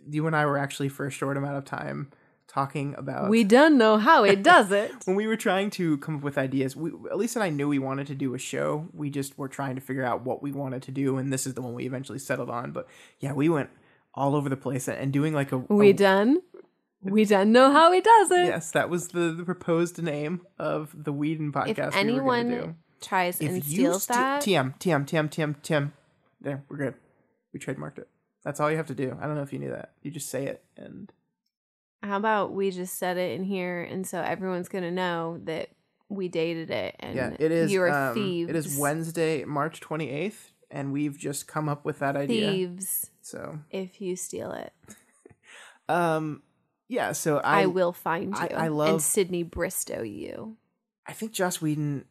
You and I were actually for a short amount of time talking about... We don't know how he does it. When we were trying to come up with ideas, Elyse and I knew we wanted to do a show. We just were trying to figure out what we wanted to do, and this is the one we eventually settled on. But yeah, we went all over the place and doing like a... We don't know how he does it. Yes, that was the proposed name of the Whedon podcast. If anyone tries and steals that... TM. There, we're good. We trademarked it. That's all you have to do. I don't know if you knew that. You just say it and... How about we just set it in here, and so everyone's going to know that we dated it, and it is, you are thieves. It is Wednesday, March 28th, and we've just come up with that idea. Thieves. So if you steal it. Yeah, so I will find you. I love... And Sydney Bristow you. I think Joss Whedon,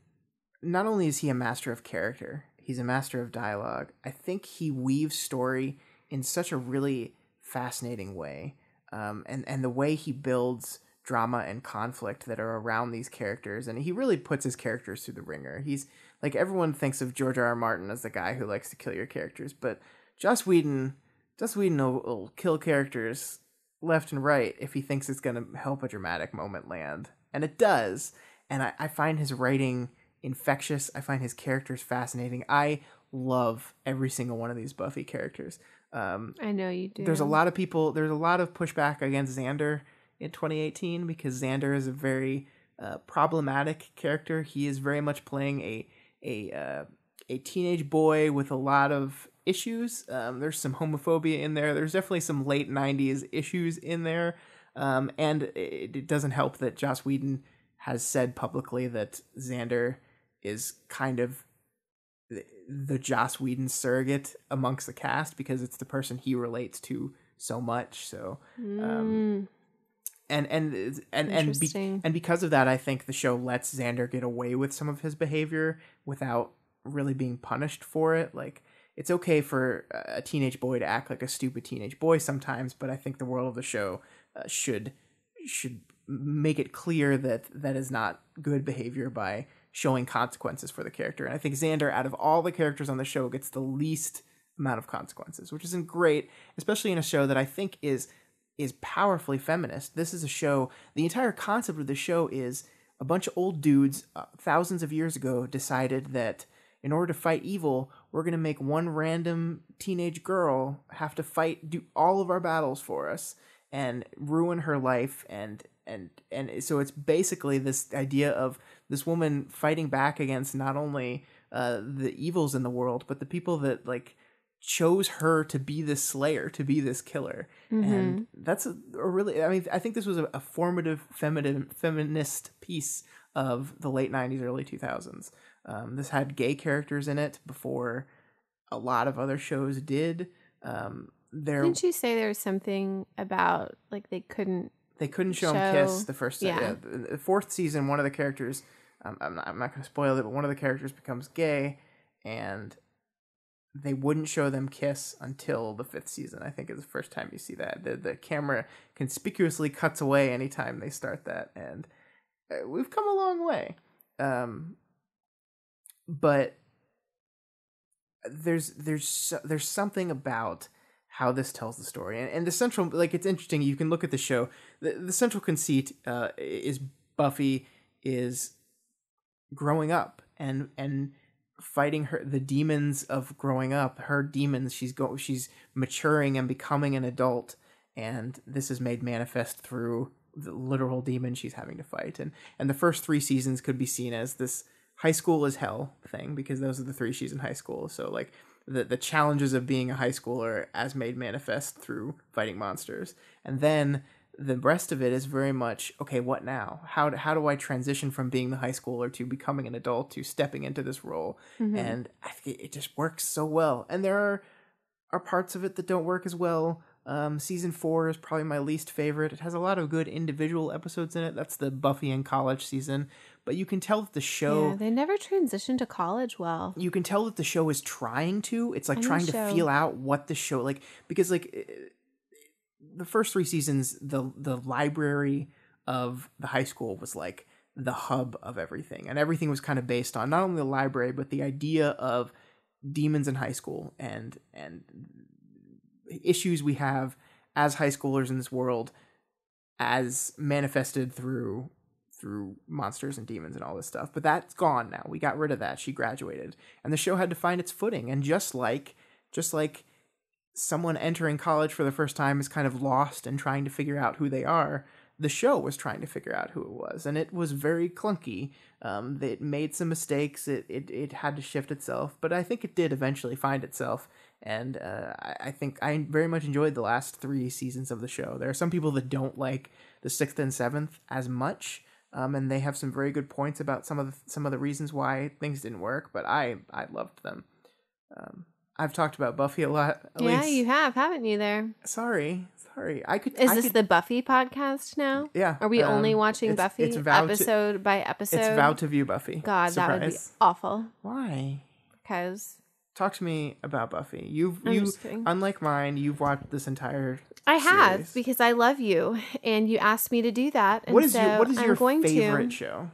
not only is he a master of character, he's a master of dialogue. I think he weaves story in such a really fascinating way. And the way he builds drama and conflict that are around these characters, and he really puts his characters through the ringer. He's like, everyone thinks of George R.R. Martin as the guy who likes to kill your characters, but Joss Whedon will kill characters left and right if he thinks it's going to help a dramatic moment land, and it does. And I find his writing infectious. I find his characters fascinating. I love every single one of these Buffy characters. I know you do. There's a lot of pushback against Xander in 2018 because Xander is a very problematic character. He is very much playing a teenage boy with a lot of issues. There's some homophobia in there. There's definitely some late 90s issues in there. And it doesn't help that Joss Whedon has said publicly that Xander is kind of the Joss Whedon surrogate amongst the cast because it's the person he relates to so much. So Interesting. And because of that, I think the show lets Xander get away with some of his behavior without really being punished for it. Like, it's okay for a teenage boy to act like a stupid teenage boy sometimes, but I think the world of the show should make it clear that that is not good behavior by showing consequences for the character. And I think Xander, out of all the characters on the show, gets the least amount of consequences, which isn't great, especially in a show that I think is powerfully feminist. This is a show, the entire concept of the show is a bunch of old dudes thousands of years ago decided that in order to fight evil, we're going to make one random teenage girl have to do all of our battles for us and ruin her life. And so it's basically this idea of this woman fighting back against not only the evils in the world, but the people that like chose her to be this slayer, to be this killer. Mm-hmm. And that's a really, I mean, I think this was a formative feminist piece of the late 90s, early 2000s. This had gay characters in it before a lot of other shows did. Didn't you say there was something about like they couldn't show him kiss the first time? Yeah. The fourth season, one of the characters, I'm not going to spoil it, but one of the characters becomes gay, and they wouldn't show them kiss until the fifth season. I think is the first time you see that. The camera conspicuously cuts away anytime they start that, and we've come a long way. But there's something about how this tells the story, and the central, like, it's interesting. You can look at the show. The central conceit is Buffy is growing up and fighting the demons of growing up. Her demons. She's maturing and becoming an adult, and this is made manifest through the literal demon she's having to fight. And the first 3 seasons could be seen as this high school is hell thing, because those are the 3 she's in high school. So like the challenges of being a high schooler as made manifest through fighting monsters. And then the rest of it is very much, okay, what now? How do I transition from being the high schooler to becoming an adult, to stepping into this role? Mm-hmm. And I think it just works so well. And there are parts of it that don't work as well. Season 4 is probably my least favorite. It has a lot of good individual episodes in it. That's the Buffy in college season. But you can tell that the show... Yeah, they never transitioned to college well. You can tell that the show is trying to. It's like trying to feel out what the show... like, because like the first 3 seasons, the library of the high school was like the hub of everything. And everything was kind of based on not only the library, but the idea of demons in high school and issues we have as high schoolers in this world as manifested through monsters and demons and all this stuff. But that's gone now. We got rid of that. She graduated, and the show had to find its footing. And just like someone entering college for the first time is kind of lost and trying to figure out who they are, the show was trying to figure out who it was, and it was very clunky. It made some mistakes. It had to shift itself, but I think it did eventually find itself. And I think I very much enjoyed the last 3 seasons of the show. There are some people that don't like the 6th and 7th as much, and they have some very good points about some of the reasons why things didn't work. But I loved them. I've talked about Buffy a lot. Yeah, you have, haven't you? There. Sorry. Is this the Buffy podcast now? Yeah. Are we only watching Buffy episode by episode? It's vowed to view Buffy. God, Surprise. that would be awful. Why? Because. Talk to me about Buffy. You unlike mine, you've watched this entire I have, series. because I love you, and you asked me to do that. And what is so your favorite show?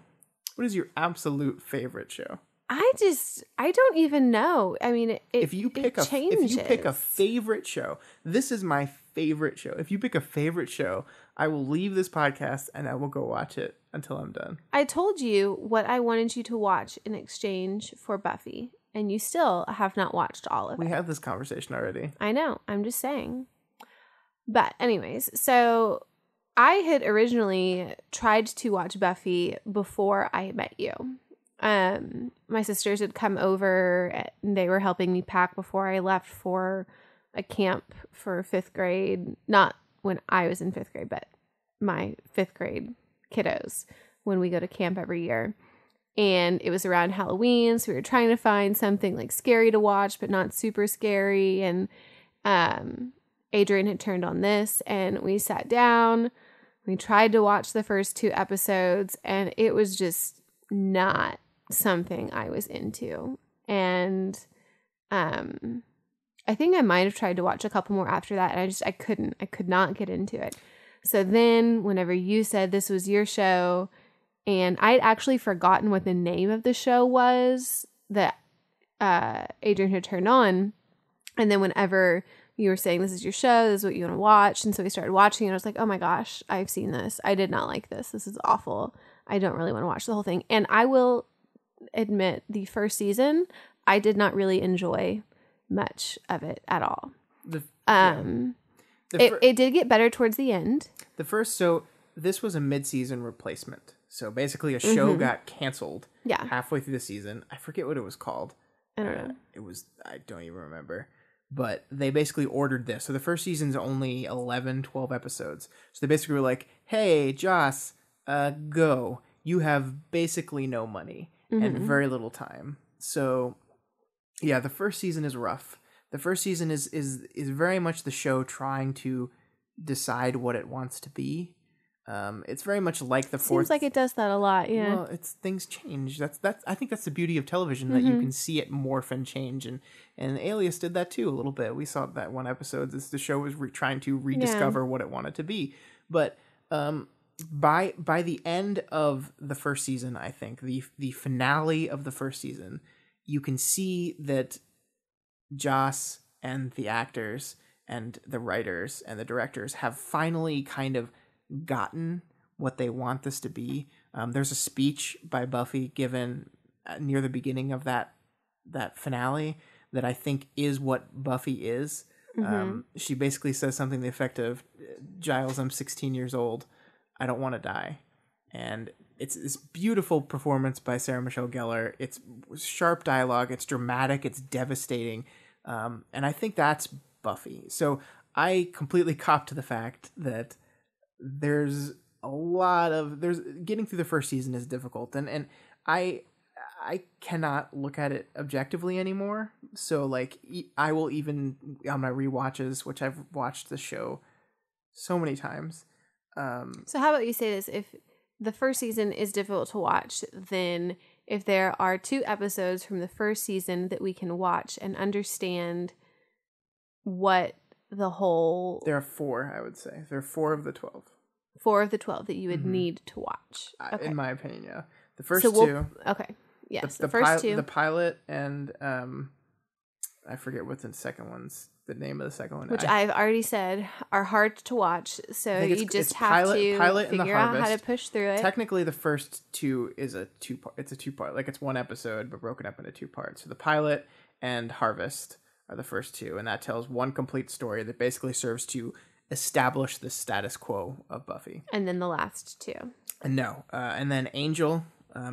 What is your absolute favorite show? I don't even know. I mean, if you pick a favorite show, this is my favorite show. If you pick a favorite show, I will leave this podcast and I will go watch it until I'm done. I told you what I wanted you to watch in exchange for Buffy, and you still have not watched all of it. We had this conversation already. I know. I'm just saying. But anyways, so I had originally tried to watch Buffy before I met you. My sisters had come over and they were helping me pack before I left for a camp for 5th grade. Not when I was in 5th grade, but my 5th grade kiddos when we go to camp every year. And it was around Halloween, so we were trying to find something like scary to watch, but not super scary. And Adrian had turned on this, and we sat down. We tried to watch the first 2 episodes, and it was just not something I was into. And I think I might have tried to watch a couple more after that, and I could not get into it. So then whenever you said this was your show, and I'd actually forgotten what the name of the show was that Adrian had turned on. And then whenever you were saying this is your show, this is what you want to watch. And so we started watching, and I was like, oh my gosh, I've seen this. I did not like this. This is awful. I don't really want to watch the whole thing. And I will admit, the first season, I did not really enjoy much of it at all. It did get better towards the end. So this was a mid-season replacement. So basically a show got canceled halfway through the season. I forget what it was called. I don't know. I don't even remember. But they basically ordered this. So the first season's only 11, 12 episodes. So they basically were like, hey, Joss, go. You have basically no money and very little time. So, yeah, the first season is rough. The first season is very much the show trying to decide what it wants to be. It's very much like the fourth. Seems like it does that a lot, yeah. Well, things change. I think that's the beauty of television, that you can see it morph and change, and Alias did that too a little bit. We saw that one episode. The show was trying to rediscover what it wanted to be, but by the end of the first season, I think the finale of the first season, you can see that Joss and the actors and the writers and the directors have finally kind of gotten what they want this to be. There's a speech by Buffy given near the beginning of that finale that I think is what Buffy is. She basically says something to the effect of, Giles, I'm 16 years old. I don't want to die. And it's this beautiful performance by Sarah Michelle Gellar. It's sharp dialogue. It's dramatic. It's devastating. And I think that's Buffy. So I completely cop to the fact that there's getting through the first season is difficult, and I cannot look at it objectively anymore. So like I will, even on my rewatches, which I've watched the show so many times. So how about you say this: if the first season is difficult to watch, then if there are 2 episodes from the first season that we can watch and understand what the whole... There are 4, I would say. There are 4 of the 12. 4 of the 12 that you would need to watch. Okay. In my opinion, yeah. The first 2... Okay. Yes, the first 2. The pilot and... I forget what's in the second one's... The name of the second one. Which I've already said are hard to watch. So you just have to figure out how to push through it. Technically, the first 2 is a 2-part. It's a 2-part. Like, it's 1 episode, but broken up into 2 parts. So the pilot and Harvest are the first 2. And that tells one complete story that basically serves to establish the status quo of Buffy. And then the last 2. And then Angel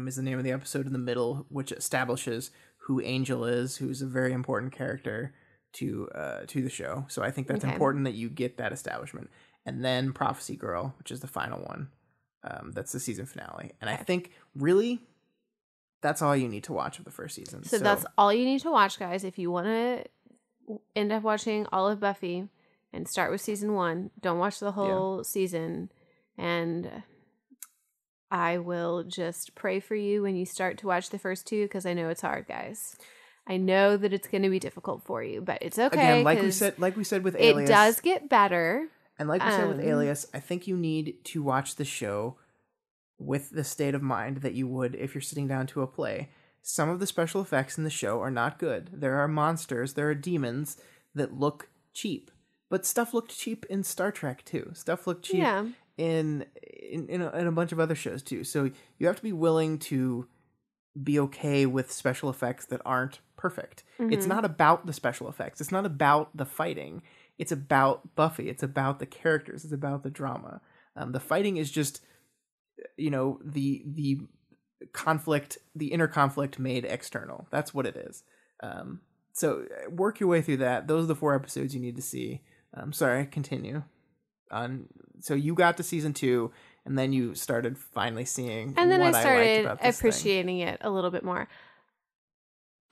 is the name of the episode in the middle, which establishes who Angel is, who's a very important character to the show. So I think that's important that you get that establishment. And then Prophecy Girl, which is the final one. That's the season finale. And I think really that's all you need to watch of the first season. So that's all you need to watch, guys. If you want to end up watching all of Buffy and start with season 1, don't watch the whole season. And I will just pray for you when you start to watch the first 2, because I know it's hard, guys. I know that it's going to be difficult for you, but it's okay. Again, like we said with Alias, it does get better. And like we said with Alias, I think you need to watch the show with the state of mind that you would if you're sitting down to a play. Some of the special effects in the show are not good. There are monsters, there are demons that look cheap, but stuff looked cheap in Star Trek too. Stuff looked cheap in a bunch of other shows too. So you have to be willing to be okay with special effects that aren't perfect. It's not about the special effects. It's not about the fighting. It's about Buffy. It's about the characters. It's about the drama. The fighting is just, the conflict, the inner conflict made external. That's what it is. So work your way through that. Those are the 4 episodes you need to see. Sorry, continue. So you got to season 2, and then you started finally seeing. And then I started appreciating it a little bit more.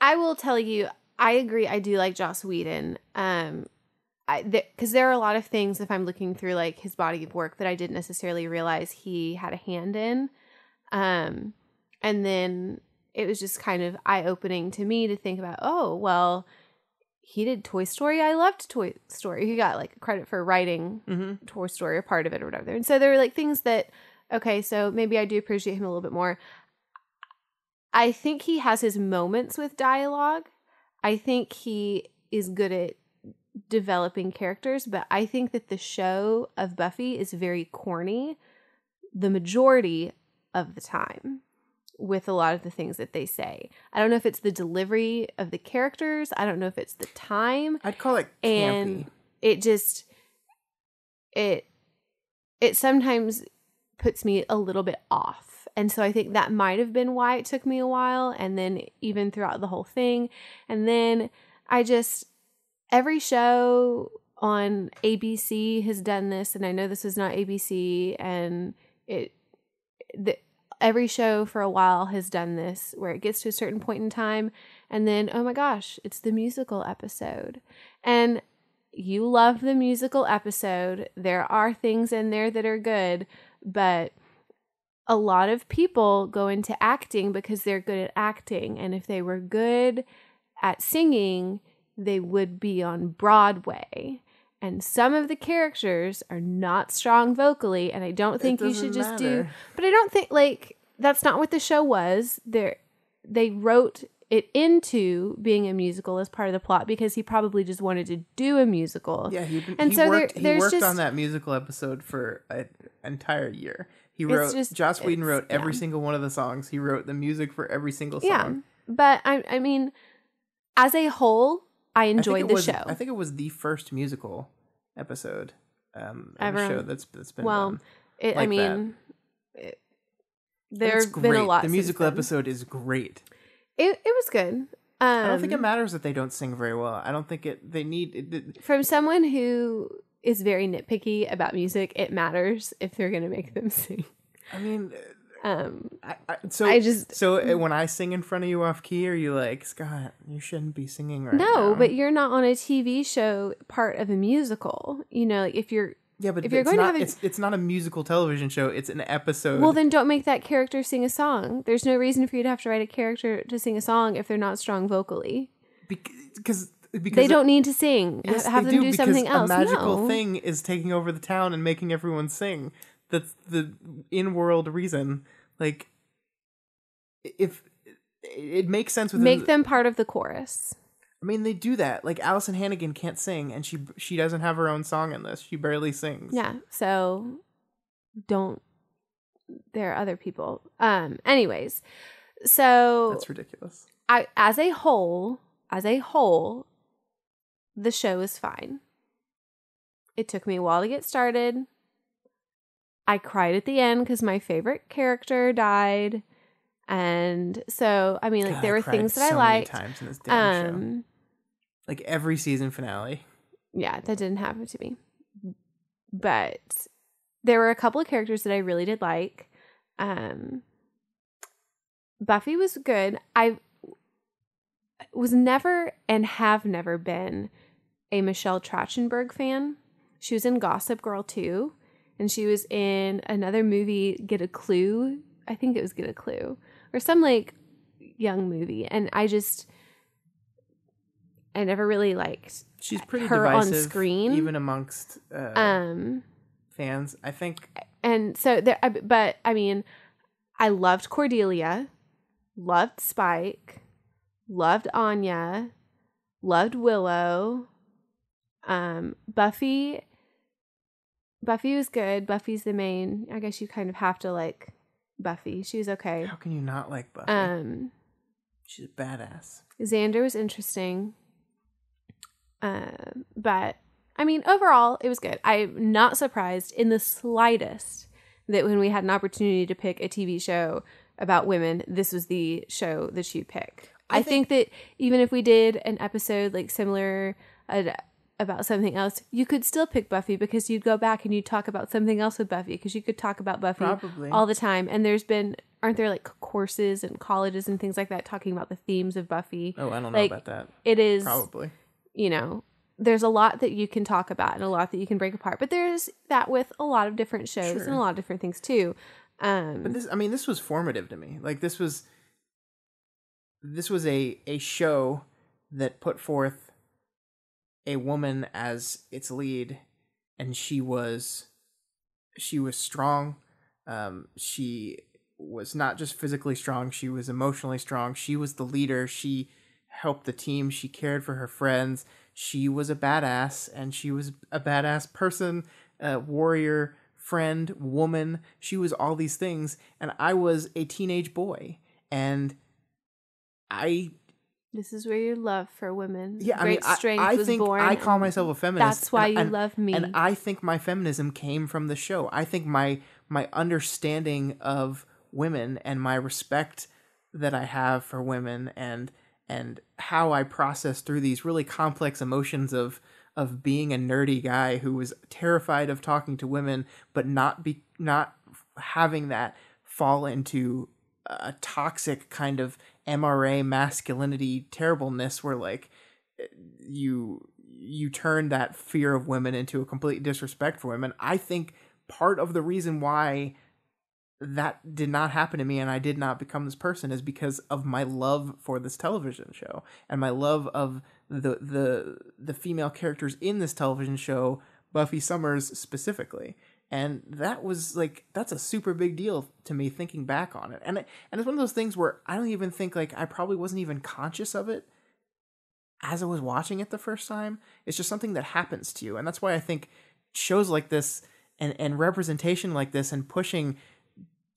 I will tell you, I agree. I do like Joss Whedon. because there are a lot of things, if I'm looking through like his body of work, that I didn't necessarily realize he had a hand in. And then it was just kind of eye-opening to me to think about, oh, well, he did Toy Story. I loved Toy Story. He got like credit for writing Toy Story or part of it or whatever. And so there were like things that, okay, so maybe I do appreciate him a little bit more. I think he has his moments with dialogue. I think he is good at developing characters, but I think that the show of Buffy is very corny the majority of the time with a lot of the things that they say. I don't know if it's the delivery of the characters. I don't know if it's the time. I'd call it campy. And it just, it sometimes puts me a little bit off. And so I think that might have been why it took me a while. And then even throughout the whole thing. And then every show on ABC has done this. And I know this is not ABC, and every show for a while has done this, where it gets to a certain point in time and then, oh my gosh, it's the musical episode. And you love the musical episode. There are things in there that are good, but a lot of people go into acting because they're good at acting. And if they were good at singing, they would be on Broadway. And some of the characters are not strong vocally, and I don't think you should just do. But I don't think, like, that's not what the show was. They wrote it into being a musical as part of the plot because he probably just wanted to do a musical. Yeah, he worked on that musical episode for an entire year. Joss Whedon wrote every single one of the songs. He wrote the music for every single song. Yeah, but I mean, as a whole, I enjoyed the show. I think it was the first musical episode ever show that's been done. There's been a lot. The musical episode is great. It was good. I don't think it matters that they don't sing very well. I don't think they need. From someone who is very nitpicky about music, it matters if they're going to make them sing. I mean, so when I sing in front of you off key, are you like, Scott, you shouldn't be singing right now? No, but you're not on a TV show part of a musical. You know, like if you're going to have it's not a musical television show. It's an episode. Well, then don't make that character sing a song. There's no reason for you to have to write a character to sing a song if they're not strong vocally. Because they don't need to sing. Yes, have them do something else. A magical thing is taking over the town and making everyone sing. That's the in-world reason. Like, if it makes sense with make them part of the chorus. I mean, they do that. Like, Allison Hannigan can't sing, and she doesn't have her own song in this. She barely sings. Yeah, so don't. There are other people. Anyways, so that's ridiculous. As a whole, the show is fine. It took me a while to get started. I cried at the end because my favorite character died. And so, I mean, like, there were things that I liked. Many times in this damn show. Like, every season finale. Yeah, that didn't happen to me. But there were a couple of characters that I really did like. Buffy was good. I was never and have never been a Michelle Trachtenberg fan. She was in Gossip Girl too. And she was in another movie, Get a Clue. I think it was Get a Clue. Or some, like, young movie. And I never really liked She's pretty her divisive, on screen. even amongst fans, I think. And so, but, I mean, I loved Cordelia. Loved Spike. Loved Anya. Loved Willow. Buffy was good. Buffy's the main. I guess you kind of have to like Buffy. She was okay. How can you not like Buffy? She's a badass. Xander was interesting. But I mean, overall, it was good. I'm not surprised in the slightest that when we had an opportunity to pick a TV show about women, this was the show that you'd pick. I think that even if we did an episode like similar about something else, you could still pick Buffy because you'd go back and you'd talk about something else with Buffy because you could talk about Buffy all the time. And aren't there like courses and colleges and things like that talking about the themes of Buffy? Oh, I don't know about that. It is probably, you know, there's a lot that you can talk about and a lot that you can break apart. But there's that with a lot of different shows and a lot of different things too. But this was formative to me. Like this was a show that put forth a woman as its lead, and she was strong. She was not just physically strong, she was emotionally strong. She was the leader. She helped the team. She cared for her friends. She was a badass, and she was a badass person, warrior, friend, woman. She was all these things, and I was a teenage boy, and this is where your love for women, strength was born. I call myself a feminist. That's why you love me. And I think my feminism came from the show. I think my understanding of women and my respect that I have for women and how I process through these really complex emotions of being a nerdy guy who was terrified of talking to women, but not having that fall into a toxic kind of MRA masculinity terribleness where like you turn that fear of women into a complete disrespect for women. I think part of the reason why that did not happen to me and I did not become this person is because of my love for this television show and my love of the female characters in this television show, Buffy Summers specifically. And that was like, that's a super big deal to me thinking back on it. And it's one of those things where I don't even think like I probably wasn't even conscious of it as I was watching it the first time. It's just something that happens to you. And that's why I think shows like this and representation like this and pushing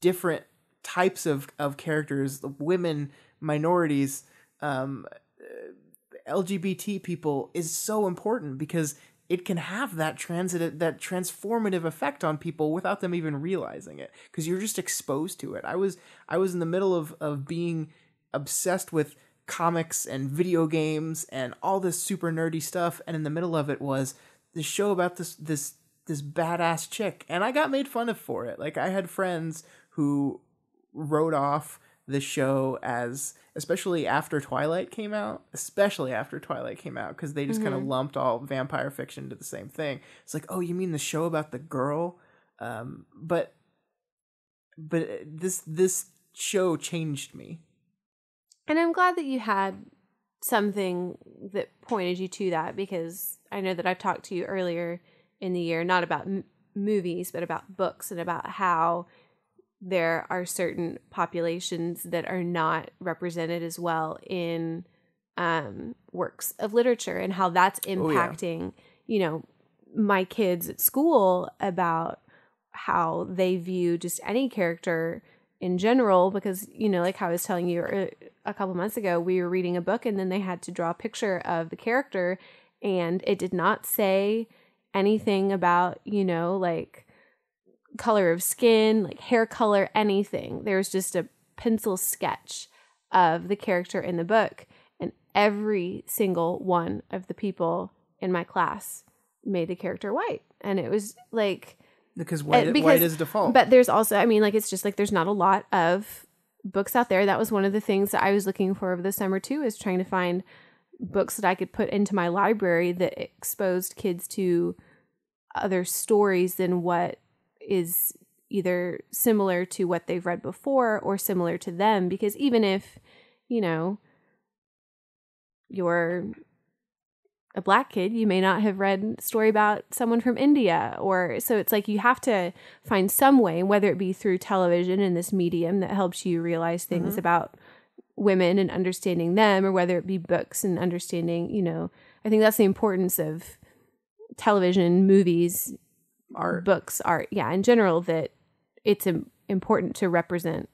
different types of characters, women, minorities, LGBT people is so important because it can have that transformative effect on people without them even realizing it, because you're just exposed to it. I was in the middle of being obsessed with comics and video games and all this super nerdy stuff, and in the middle of it was this show about this badass chick, and I got made fun of for it. Like I had friends who wrote off the show as, especially after Twilight came out, because they just kind of lumped all vampire fiction into the same thing. It's like, oh, you mean the show about the girl? But this show changed me. And I'm glad that you had something that pointed you to that, because I know that I've talked to you earlier in the year, not about movies, but about books and about how there are certain populations that are not represented as well in works of literature, and how that's impacting, my kids at school about how they view just any character in general. Because, like how I was telling you a couple months ago, we were reading a book and then they had to draw a picture of the character and it did not say anything about, like color of skin, like hair color, anything. There was just a pencil sketch of the character in the book, and every single one of the people in my class made the character white. And it was like, because white is default. But there's also, it's just like there's not a lot of books out there. That was one of the things that I was looking for over the summer too, is trying to find books that I could put into my library that exposed kids to other stories than what is either similar to what they've read before or similar to them. Because even if, you're a Black kid, you may not have read a story about someone from India, or so it's like you have to find some way, whether it be through television and this medium that helps you realize things about women and understanding them, or whether it be books and understanding, I think that's the importance of television, movies, art, books, art, in general, that it's important to represent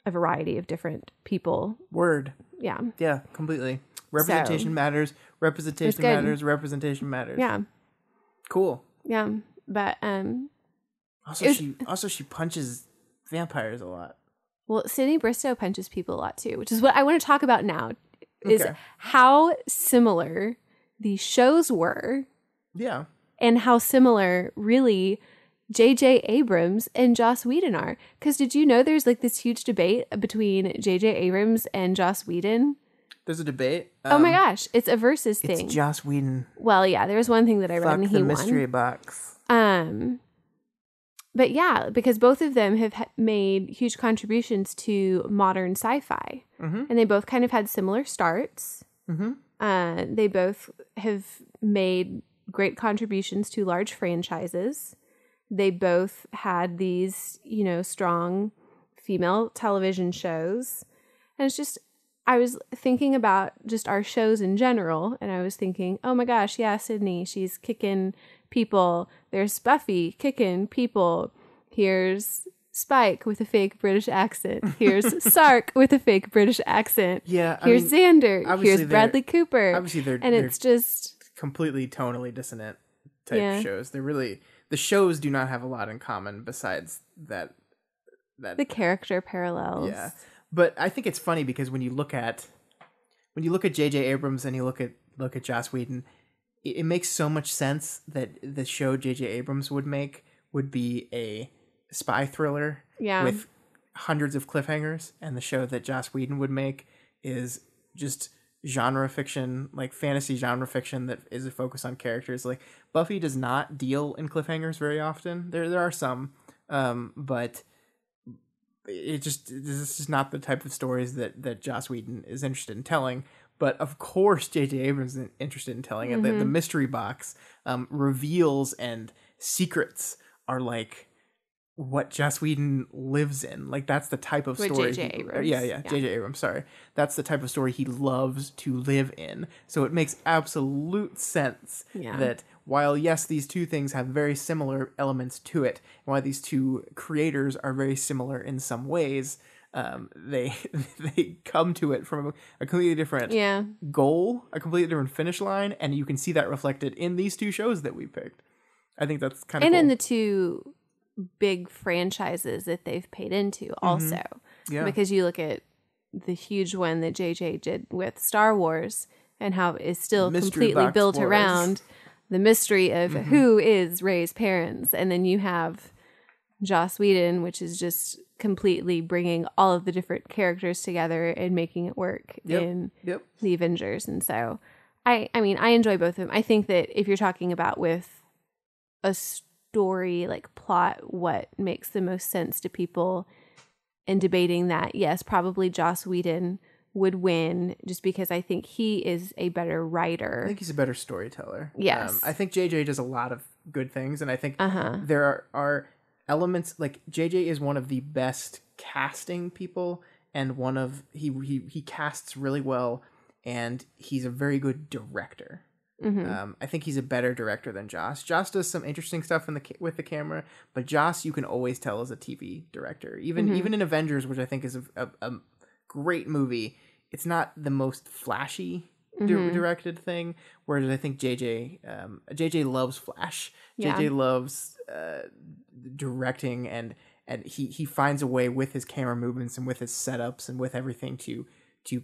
a variety of different people. Word. Yeah, completely. Representation matters. Representation matters. Representation matters. Yeah. Cool. Yeah, but also she punches vampires a lot. Well, Sydney Bristow punches people a lot too, which is what I want to talk about now. Is how similar these shows were. Yeah. And how similar, really, J.J. Abrams and Joss Whedon are. Because did you know there's like this huge debate between J.J. Abrams and Joss Whedon There's a debate. Oh my gosh, it's a versus thing. It's Joss Whedon. Well, yeah, there was one thing that I read and he the won. mystery box. But yeah, because both of them have made huge contributions to modern sci-fi. And they both kind of had similar starts. They both have made great contributions to large franchises. They both had these, strong female television shows. And it's just, I was thinking about just our shows in general, and I was thinking, oh my gosh, yeah, Sydney, she's kicking people. There's Buffy kicking people. Here's Spike with a fake British accent. Here's Sark with a fake British accent. Yeah, here's Xander. Here's Bradley Cooper. Obviously, they're it's just completely tonally dissonant type shows. They're really, the shows do not have a lot in common besides that the character parallels. Yeah. But I think it's funny because when you look at J.J. Abrams and you look at Joss Whedon, it makes so much sense that the show J.J. Abrams would make would be a spy thriller with hundreds of cliffhangers, and the show that Joss Whedon would make is just genre fiction, like fantasy genre fiction that is a focus on characters. Like Buffy does not deal in cliffhangers very often. There are some, but this is not the type of stories that Joss Whedon is interested in telling. But of course, J.J. Abrams is interested in telling it. The mystery box reveals and secrets are like what Joss Whedon lives in. Like that's the type of story. J.J. Abrams. Yeah. J.J. Abrams. Sorry, that's the type of story he loves to live in. So it makes absolute sense that while yes, these two things have very similar elements to it, and while these two creators are very similar in some ways, they come to it from a completely different goal, a completely different finish line, and you can see that reflected in these two shows that we picked. I think that's kind of cool. And in the two big franchises that they've paid into also. Yeah. Because you look at the huge one that JJ did with Star Wars and how it's still completely built around the mystery of who is Rey's parents. And then you have Joss Whedon, which is just completely bringing all of the different characters together and making it work in the Avengers. And so, I mean, I enjoy both of them. I think that if you're talking about with a story, like plot, what makes the most sense to people and debating that, yes, probably Joss Whedon would win just because I think he is a better writer. I think he's a better storyteller. Yes. I think JJ does a lot of good things, and I think there are elements, like JJ is one of the best casting people, and one of he casts really well, and he's a very good director. I think he's a better director than Joss. Joss does some interesting stuff with the camera, but Joss you can always tell is a TV director. Even in Avengers, which I think is a great movie, it's not the most flashy directed thing. Whereas I think JJ loves flash. JJ loves directing, and he finds a way with his camera movements and with his setups and with everything to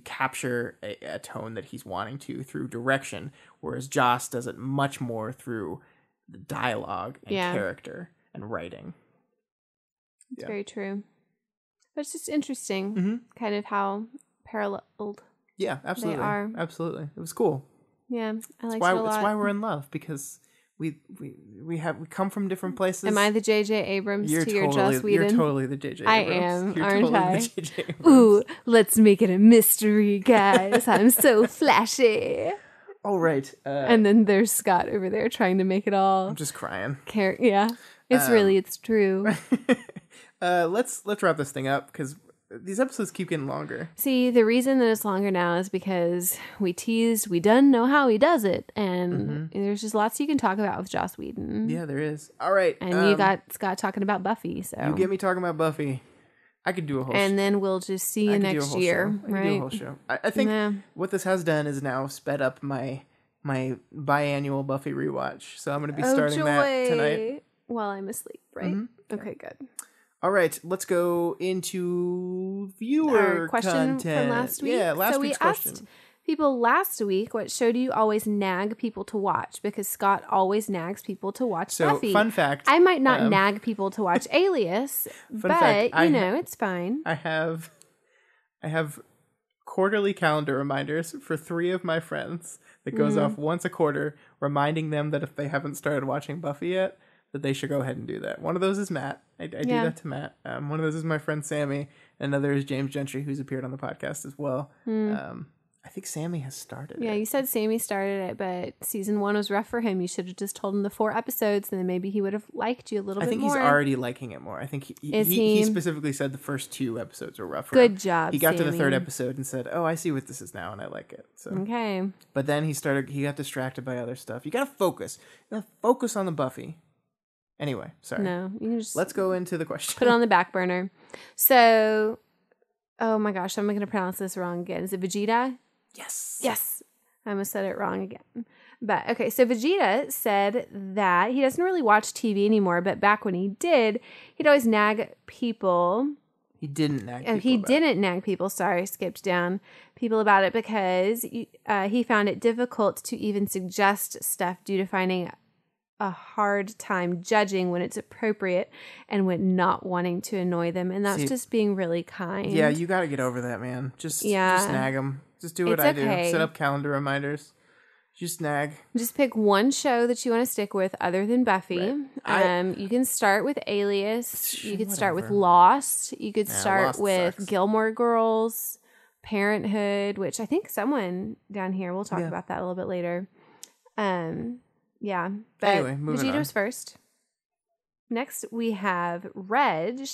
capture a tone that he's wanting to through direction, whereas Joss does it much more through the dialogue and character and writing. It's very true. But it's just interesting kind of how paralleled they are. Absolutely. It was cool. Yeah, I liked it a lot. That's why we're in love, because we come from different places. Am I the J.J. Abrams to your Joss Whedon? You're totally the J.J. Abrams. I am, aren't I? Ooh, Ooh, let's make it a mystery, guys. I'm so flashy. All right. And then there's Scott over there trying to make it all. I'm just crying. It's true. Let's wrap this thing up because these episodes keep getting longer. See, the reason that it's longer now is because we done know how he does it, and there's just lots you can talk about with Joss Whedon. Yeah, there is. All right. And you got Scott talking about Buffy, so. You get me talking about Buffy. I could do a whole And then we'll just see you next year, right? I could do a whole show. I think what this has done is now sped up my biannual Buffy rewatch. So I'm going to be starting that tonight. While I'm asleep, right? Okay, good. All right, let's go into viewer question content from last week. Yeah, last week's question. Asked people last week, what show do you always nag people to watch? Because Scott always nags people to watch Buffy. Fun fact. I might not nag people to watch Alias, but, it's fine. I have quarterly calendar reminders for 3 of my friends that goes off once a quarter, reminding them that if they haven't started watching Buffy yet, that they should go ahead and do that. One of those is Matt. I do that to Matt. One of those is my friend Sammy. Another is James Gentry, who's appeared on the podcast as well. I think Sammy has started it. Yeah, you said Sammy started it, but season 1 was rough for him. You should have just told him the 4 episodes, and then maybe he would have liked you a little bit more. I think he's already liking it more. I think he specifically said the first 2 episodes were rough for him. Good job, He got Sammy. to the 3rd episode and said, "Oh, I see what this is now, and I like it." So. Okay. But then he got distracted by other stuff. You gotta focus. You gotta focus on the Buffy. Anyway, sorry. No, you can just let's go into the question. put it on the back burner. So, oh my gosh, I'm going to pronounce this wrong again. Is it Vegeta? Yes. I almost said it wrong again. But okay, so Vegeta said that he doesn't really watch TV anymore, but back when he did, he'd always nag people. He didn't nag people. He didn't nag people. Sorry, skipped down people about it because he found it difficult to even suggest stuff due to finding a hard time judging when it's appropriate and when not wanting to annoy them. And that's just being really kind. Yeah, you got to get over that, man. Just nag them. Just do what I do. Set up calendar reminders. Just nag. Just pick one show that you want to stick with other than Buffy. Right. You can start with Alias. You could start with Lost. You could start with sucks. Gilmore Girls, Parenthood, which I think someone down here, we'll talk about that a little bit later. Yeah. But anyway, moving Vegeto's on. first. Next, we have Reg.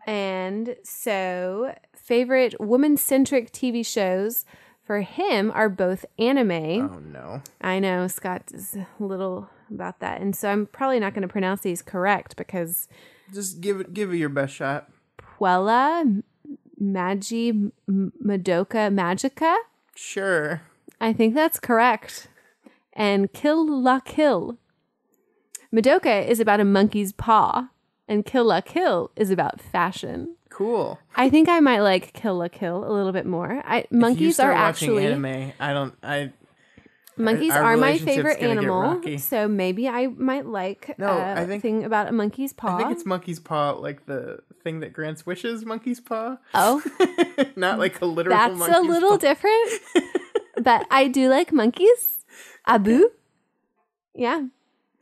And so, favorite woman-centric TV shows for him are both anime. Oh, no. I know, Scott is a little about that. And so I'm probably not going to pronounce these correct because... Just give it your best shot. Puella, Magi, Madoka, Magica? Sure. I think that's correct. And Kill La Kill. Madoka is about a monkey's paw, and Kill La Kill is about fashion. Cool. I think I might like Kill La Kill a little bit more. Monkeys are actually anime. Monkeys are my favorite animal, so maybe I might like thing about a monkey's paw. I think it's monkey's paw, like the thing that grants wishes. Monkey's paw. Oh, not like a literal. That's monkey's a little paw. different, but I do like monkeys. Abu, yeah.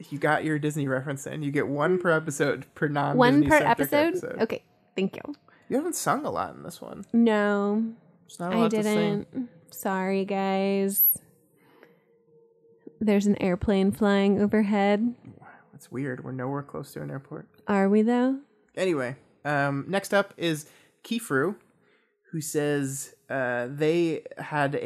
You got your Disney reference in. You get one per episode per non-Disney one per episode. Okay, thank you. You haven't sung a lot in this one. No, there's not a lot to sing. Sorry, guys. There's an airplane flying overhead. That's weird. We're nowhere close to an airport. Are we though? Anyway, next up is Kifru, who says they had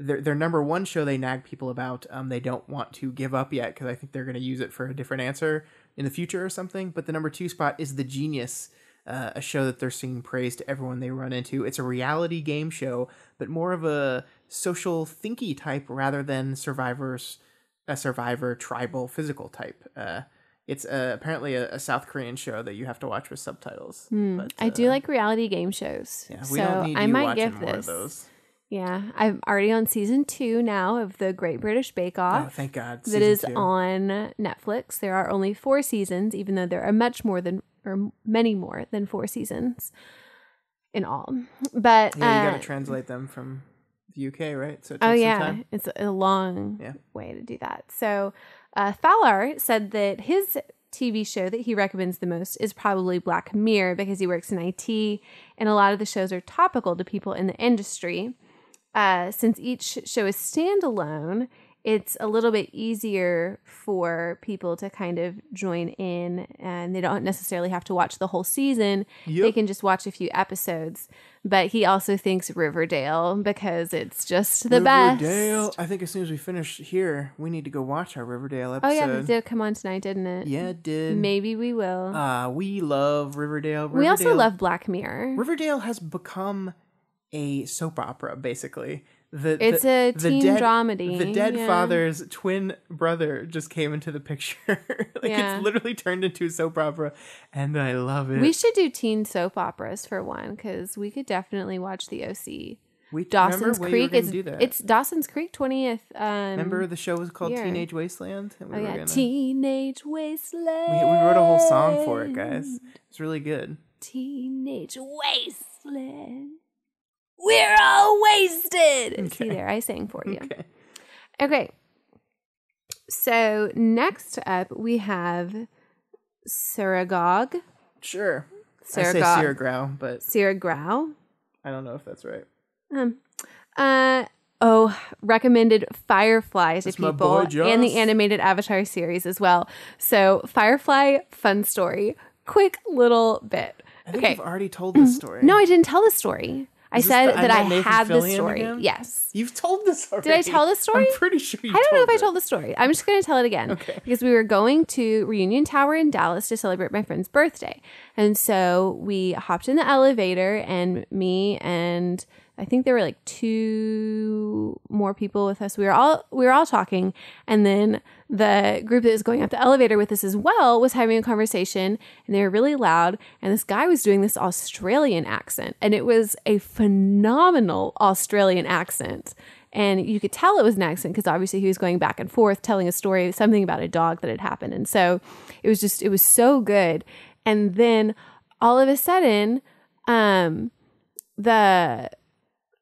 their number one show they nag people about. They don't want to give up yet because I think they're going to use it for a different answer in the future or something. But the number 2 spot is The Genius, a show that they're singing praise to everyone they run into. It's a reality game show, but more of a social thinky type rather than Survivor tribal physical type. It's apparently a South Korean show that you have to watch with subtitles. But, I do like reality game shows. Yeah, we don't need you watching more of those. Yeah, I'm already on season 2 now of the Great British Bake Off. Oh, thank God. That is on Netflix. There are only 4 seasons, even though there are many more than 4 seasons in all. But you got to translate them from the UK, right? So it takes some time. It's a long way to do that. So Fowler said that his TV show that he recommends the most is probably Black Mirror because he works in IT, and a lot of the shows are topical to people in the industry. Since each show is standalone, it's a little bit easier for people to kind of join in, and they don't necessarily have to watch the whole season. Yep. They can just watch a few episodes. But he also thinks Riverdale because it's just the best. Riverdale. I think as soon as we finish here, we need to go watch our Riverdale episode. Oh yeah, it did come on tonight, didn't it? Yeah, it did. Maybe we will. We love Riverdale. We also love Black Mirror. Riverdale has become a soap opera, basically. It's a teen dramedy. The dead father's twin brother just came into the picture. It's literally turned into a soap opera, and I love it. We should do teen soap operas for one, because we could definitely watch the OC. Dawson's Creek. It's Dawson's Creek 20th. Remember the show was called Teenage Wasteland? And Teenage Wasteland. We wrote a whole song for it, guys. It's really good. Teenage Wasteland. We're all wasted. Okay. See there, I sang for you. Okay. So next up, we have Suragog. Sure. I say Siragrau, but... Siragrau. I don't know if that's right. Recommended Firefly to people and the animated Avatar series as well. So Firefly, fun story. Quick little bit. I think you've already told this story. No, I didn't tell the story. I said that I had the story. Again? Yes. You've told this already. Did I tell the story? I'm pretty sure you I don't know if I told the story. I'm just going to tell it again. Okay. Because we were going to Reunion Tower in Dallas to celebrate my friend's birthday. And so we hopped in the elevator, and me and I think there were like 2 more people with us. We were all talking, and then the group that was going up the elevator with us as well was having a conversation, and they were really loud, and this guy was doing this Australian accent, and it was a phenomenal Australian accent. And you could tell it was an accent because obviously he was going back and forth telling a story, something about a dog that had happened. And so it was so good. And then all of a sudden, the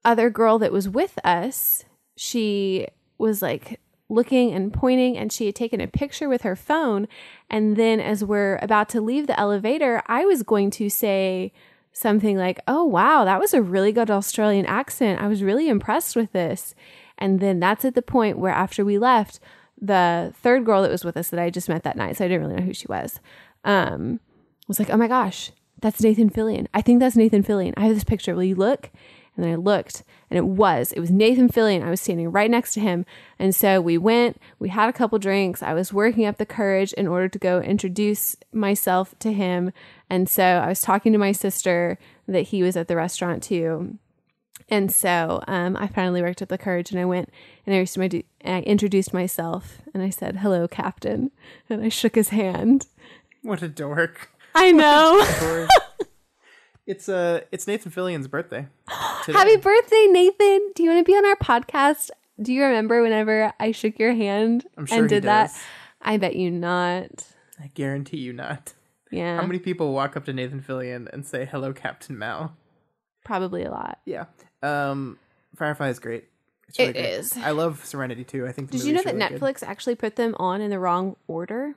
other girl that was with us, she was like looking and pointing, and she had taken a picture with her phone. And then as we're about to leave the elevator, I was going to say something like, oh, wow, that was a really good Australian accent. I was really impressed with this. And then that's at the point where after we left, the third girl that was with us that I just met that night, so I didn't really know who she was like, oh my gosh, that's Nathan Fillion. I think that's Nathan Fillion. I have this picture. Will you look? And then I looked, and it was Nathan Fillion. I was standing right next to him. And so we went, we had a couple drinks. I was working up the courage in order to go introduce myself to him. And so I was talking to my sister that he was at the restaurant too. And so I finally worked up the courage, and I went and I introduced myself, and I said, hello, Captain. And I shook his hand. What a dork. I know. It's Nathan Fillion's birthday today. Happy birthday, Nathan. Do you want to be on our podcast? Do you remember whenever I shook your hand and did that? I bet you not. I guarantee you not. Yeah. How many people walk up to Nathan Fillion and say, hello, Captain Mal? Probably a lot. Yeah. Firefly is great. It's really great. Is. I love Serenity too. I think. Did you know that Netflix actually put them on in the wrong order?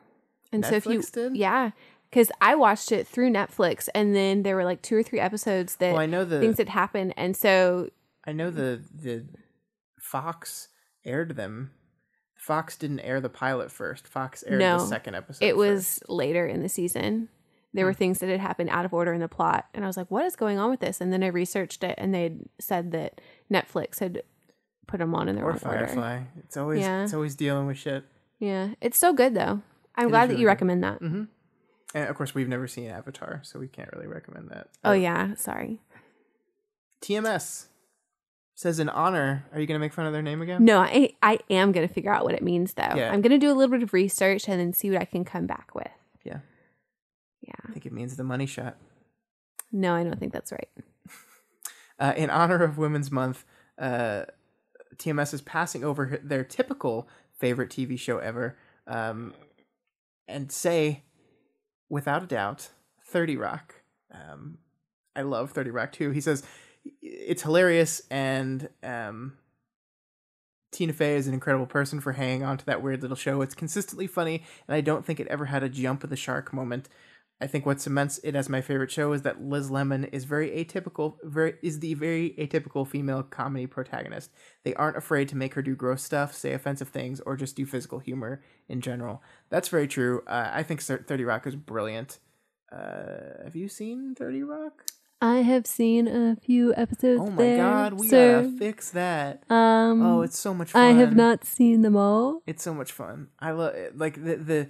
And Netflix did? Yeah. Because I watched it through Netflix, and then there were like 2 or 3 episodes that things had happened, and so I know the Fox aired them. Fox didn't air the pilot first. Fox aired the second episode. It was later in the season. There were things that had happened out of order in the plot, and I was like, "What is going on with this?" And then I researched it, and they had said that Netflix had put them on in the wrong order. Firefly. It's always dealing with shit. Yeah, it's so good though. I'm glad that you recommend that. Mm-hmm. And of course, we've never seen Avatar, so we can't really recommend that. Oh, yeah. Sorry. TMS says in honor. Are you going to make fun of their name again? No, I am going to figure out what it means, though. Yeah. I'm going to do a little bit of research and then see what I can come back with. Yeah. Yeah. I think it means the money shot. No, I don't think that's right. In honor of Women's Month, TMS is passing over their typical favorite TV show ever and say, without a doubt, 30 Rock. I love 30 Rock too. He says it's hilarious, and Tina Fey is an incredible person for hanging on to that weird little show. It's consistently funny, and I don't think it ever had a jump of the shark moment. I think what cements it as my favorite show is that Liz Lemon is the very atypical female comedy protagonist. They aren't afraid to make her do gross stuff, say offensive things, or just do physical humor in general. That's very true. I think 30 Rock is brilliant. Have you seen 30 Rock? I have seen a few episodes. Oh my god, we gotta fix that. It's so much fun. I have not seen them all. It's so much fun. I love like the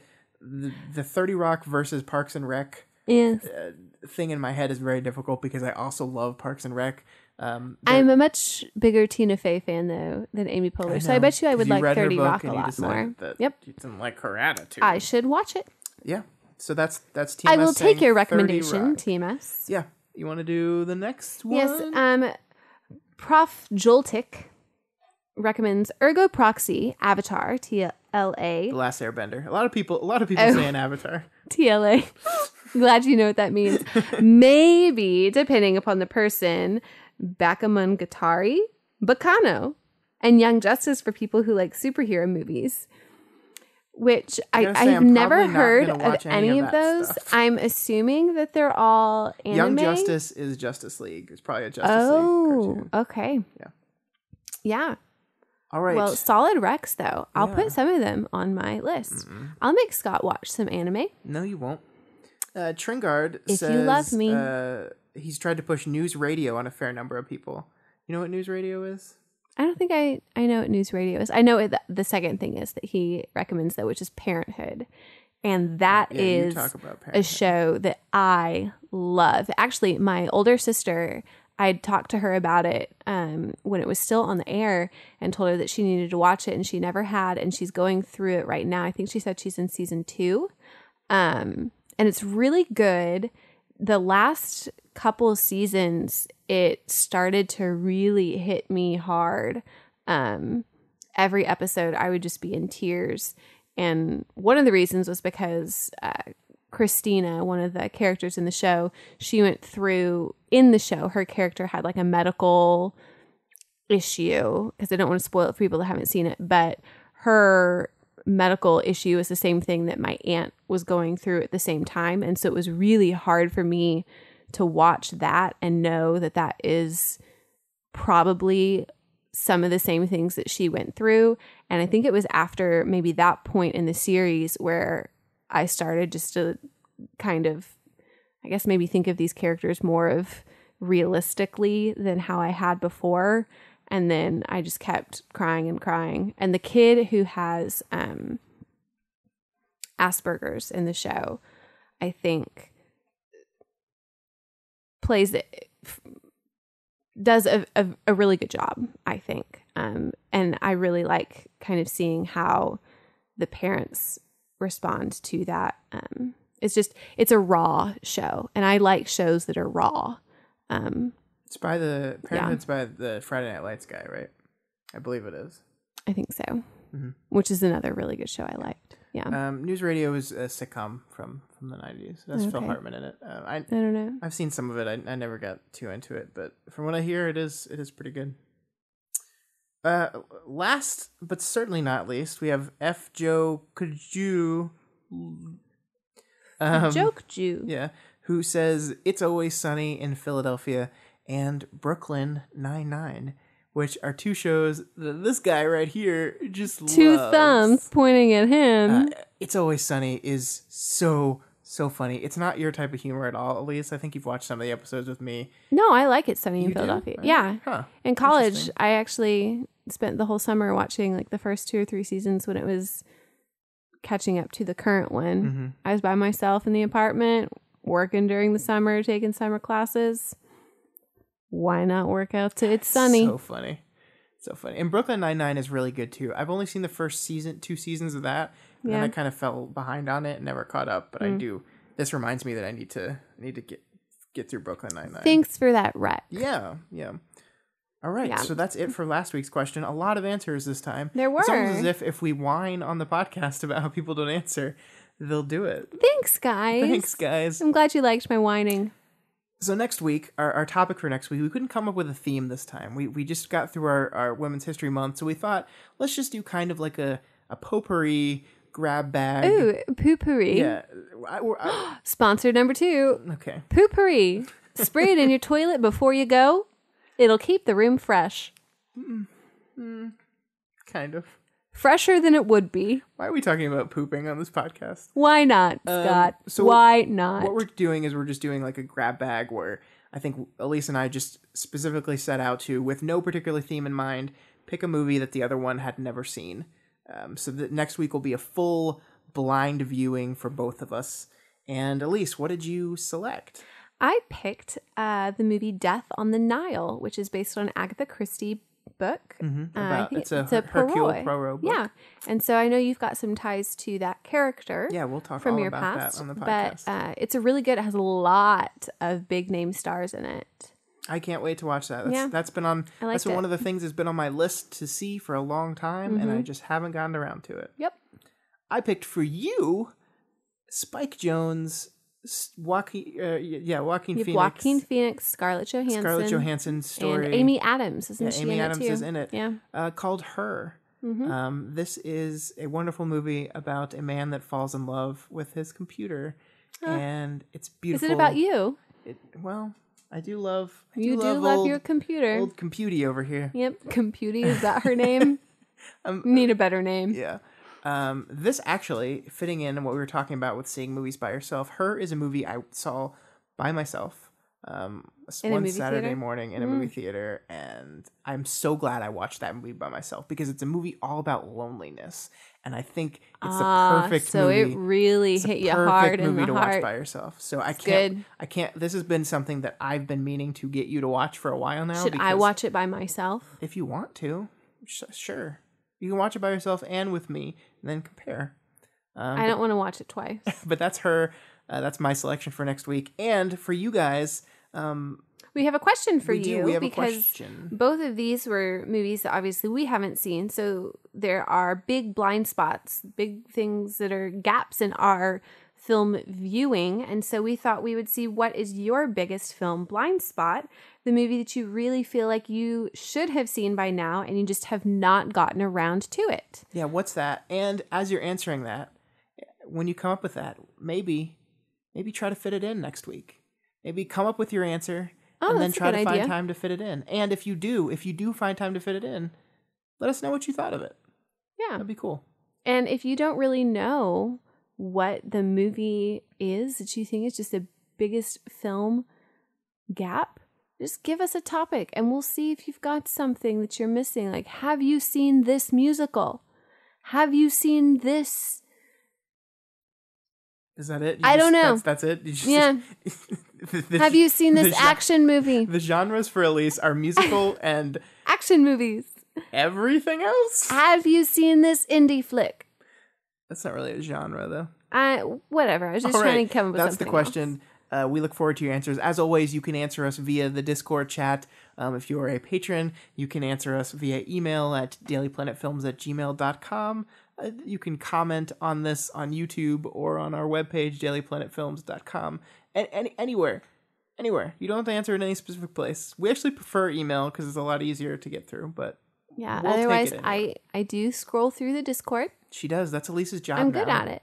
30 Rock versus Parks and Rec thing in my head is very difficult because I also love Parks and Rec. I'm a much bigger Tina Fey fan though than Amy Poehler, so I bet you I would like 30 Rock a lot more. Yep, you didn't like her attitude. I should watch it. Yeah, so that's TMS. I will take your recommendation, TMS. Yeah, you want to do the next one? Yes. Prof Joltik recommends Ergo Proxy Avatar TLA. The Last Airbender. A lot of people saying Avatar. TLA. Glad you know what that means. Maybe, depending upon the person, Bakemonogatari, Bacano, and Young Justice for people who like superhero movies. Which I've never heard of any of those. Stuff. I'm assuming that they're all anime. Young Justice is Justice League. It's probably a Justice League cartoon. Okay. Yeah. All right. Well, solid recs, though. I'll put some of them on my list. I'll make Scott watch some anime. No, you won't. Tringard says you love me. He's tried to push news radio on a fair number of people. You know what news radio is? I don't think I know what news radio is. I know what the second thing is that he recommends, though, which is Parenthood. And that is a show that I love. Actually, my older sister, I'd talked to her about it when it was still on the air and told her that she needed to watch it, and she never had. And she's going through it right now. I think she said she's in season 2. And it's really good. The last couple of seasons, it started to really hit me hard. Every episode, I would just be in tears. And one of the reasons was because Christina, one of the characters in the show, she went through, in the show, her character had like a medical issue, because I don't want to spoil it for people that haven't seen it, but her medical issue is the same thing that my aunt was going through at the same time. And so it was really hard for me to watch that and know that that is probably some of the same things that she went through. And I think it was after maybe that point in the series where I started just to kind of, I guess, maybe think of these characters more of realistically than how I had before. And then I just kept crying and crying. And the kid who has Asperger's in the show, I think, does a really good job, I think. And I really like kind of seeing how the parents respond to that. It's a raw show. And I like shows that are raw. It's by Parenthood's by the Friday Night Lights guy, right? I believe it is. I think so. Which is another really good show I liked. Yeah. News Radio is a sitcom from the 90s. That's Phil Hartman in it. I don't know. I've seen some of it. I never got too into it, but from what I hear, it is pretty good. Last but certainly not least, we have F. Joe Kaju. Joke Jew. Yeah. Who says It's Always Sunny in Philadelphia and Brooklyn Nine-Nine, which are two shows that this guy right here just two loves. Thumbs pointing at him. It's Always Sunny is so funny. It's not your type of humor at all, Elyse. I think you've watched some of the episodes with me. No, I like It Sunny in Philadelphia. Right? Yeah. Huh. In college, I actually spent the whole summer watching like the first 2 or 3 seasons when it was catching up to the current one. I was by myself in the apartment, working during the summer, taking summer classes. Why not work out to It's Sunny? So funny. And Brooklyn Nine-Nine is really good too. I've only seen the first 2 seasons of that, and then I kind of fell behind on it and never caught up. But I do. This reminds me that I need to get through Brooklyn Nine-Nine. Thanks for that rec. Yeah. All right, so that's it for last week's question. A lot of answers this time. There were. It's almost as if we whine on the podcast about how people don't answer, they'll do it. Thanks, guys. I'm glad you liked my whining. So next week, our topic for next week, we couldn't come up with a theme this time. We just got through our Women's History Month, so we thought, let's just do kind of like a potpourri grab bag. Ooh, potpourri. Yeah. Sponsor number 2. Okay. Potpourri. Spray it in your toilet before you go. It'll keep the room fresh. Kind of. Fresher than it would be. Why are we talking about pooping on this podcast? Why not, Scott? Why not? What we're doing is we're just doing like a grab bag where I think Elyse and I just specifically set out to, with no particular theme in mind, pick a movie that the other one had never seen. So that next week will be a full blind viewing for both of us. And Elyse, what did you select? I picked the movie Death on the Nile, which is based on an Agatha Christie book. It's a Hercule Poirot book. Yeah, and so I know you've got some ties to that character. Yeah, we'll talk from all your about past, that on the podcast. But it's a really good. It has a lot of big name stars in it. I can't wait to watch that. That's been on. That's been one of the things that's been on my list to see for a long time, and I just haven't gotten around to it. Yep. I picked for you Spike Jonze Joaquin Phoenix. Joaquin Phoenix, Scarlett Johansson. Story. And Amy Adams. Isn't she Amy in Adams it too? is in it. Yeah. Called Her. Mm-hmm. This is a wonderful movie about a man that falls in love with his computer. And it's beautiful. Is it about you? Well, I do love your computer. Old Computy over here. Yep. Computy, is that her name? Need a better name. Yeah. This actually, fitting in what we were talking about with seeing movies by yourself, Her is a movie I saw by myself one Saturday morning in a movie theater, and I'm so glad I watched that movie by myself because it's a movie all about loneliness, and I think it's the perfect movie. So it really hit you hard in the to heart. watch by yourself. So I can't. This has been something that I've been meaning to get you to watch for a while now. Should I watch it by myself? If you want to, sure. You can watch it by yourself and with me, and then compare. I don't want to watch it twice. But that's Her. That's my selection for next week. And for you guys... we have a question for you. We have because a question. Both of these were movies that obviously we haven't seen. So there are big blind spots, big things that are gaps in our film viewing. And so we thought we would see what is your biggest film blind spot, the movie that you really feel like you should have seen by now and you just have not gotten around to it. Yeah, what's that? And as you're answering that, when you come up with that, maybe try to fit it in next week. Maybe come up with your answer and then try to find time to fit it in. And if you do find time to fit it in, let us know what you thought of it. Yeah. That'd be cool. And if you don't really know what the movie is that you think is just the biggest film gap, just give us a topic and we'll see if you've got something that you're missing. Like, have you seen this musical? Have you seen this? Is that it? I don't know. That's it? Yeah. Have you seen this action movie? The genres for Elyse are musical and... action movies. Everything else? Have you seen this indie flick? That's not really a genre, though. Whatever. I was just trying to come up with That's something the question. We look forward to your answers. As always, you can answer us via the Discord chat. If you are a patron, you can answer us via email at dailyplanetfilms@gmail.com. You can comment on this on YouTube or on our webpage, dailyplanetfilms.com. And anywhere. You don't have to answer in any specific place. We actually prefer email because it's a lot easier to get through, but yeah, otherwise I do scroll through the Discord. She does. That's Elise's job. I'm good at it.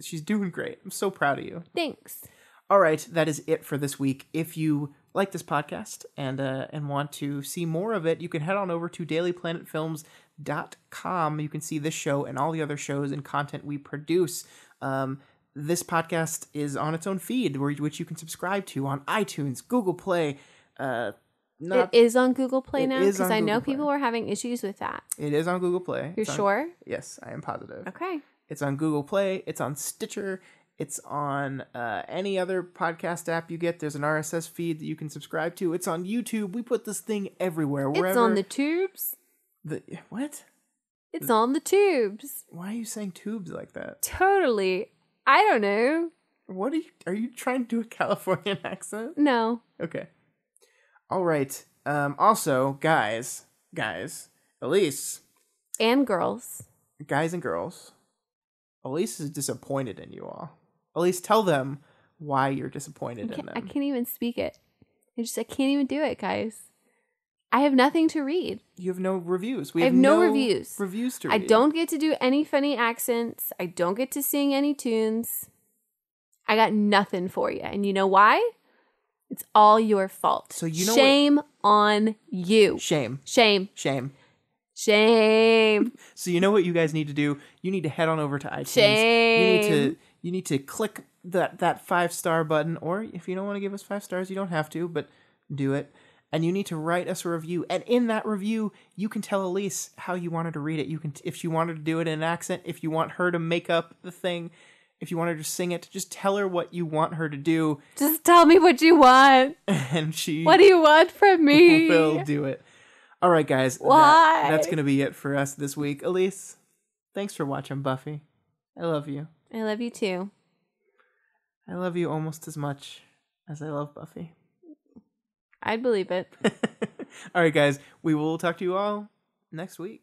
She's doing great. I'm so proud of you. Thanks. All right, that is it for this week. If you like this podcast and want to see more of it, you can head on over to dailyplanetfilms.com. You can see this show and all the other shows and content we produce. This podcast is on its own feed, which you can subscribe to on iTunes, Google Play. It is on Google Play now? Because I know people were having issues with that. It is on Google Play. You're sure? Yes, I am positive. Okay. It's on Google Play. It's on Stitcher. It's on any other podcast app you get. There's an RSS feed that you can subscribe to. It's on YouTube. We put this thing everywhere. It's on the tubes. What? It's on the tubes. Why are you saying tubes like that? Totally. I don't know. What are you trying to do a Californian accent? No. Okay. All right. Also, guys, Elyse. And girls. Guys and girls. Elyse is disappointed in you all. Elyse, tell them why you're disappointed in them. I can't even speak it. I can't even do it, guys. I have nothing to read. You have no reviews. I have no reviews. Reviews to read. I don't get to do any funny accents. I don't get to sing any tunes. I got nothing for you. And you know why? It's all your fault. So you know Shame on you. Shame. Shame. Shame. Shame. So you know what you guys need to do? You need to head on over to iTunes. Shame. You need to click that 5-star button, or if you don't want to give us 5 stars, you don't have to, but do it. And you need to write us a review. And in that review, you can tell Elyse how you wanted to read it. You can, if she wanted to do it in an accent, if you want her to make up the thing, if you want her to sing it, just tell her what you want her to do. Just tell me what you want. And what do you want from me? Will do it. All right, guys. Why? That's going to be it for us this week. Elyse, thanks for watching Buffy. I love you. I love you too. I love you almost as much as I love Buffy. I'd believe it. All right, guys. We will talk to you all next week.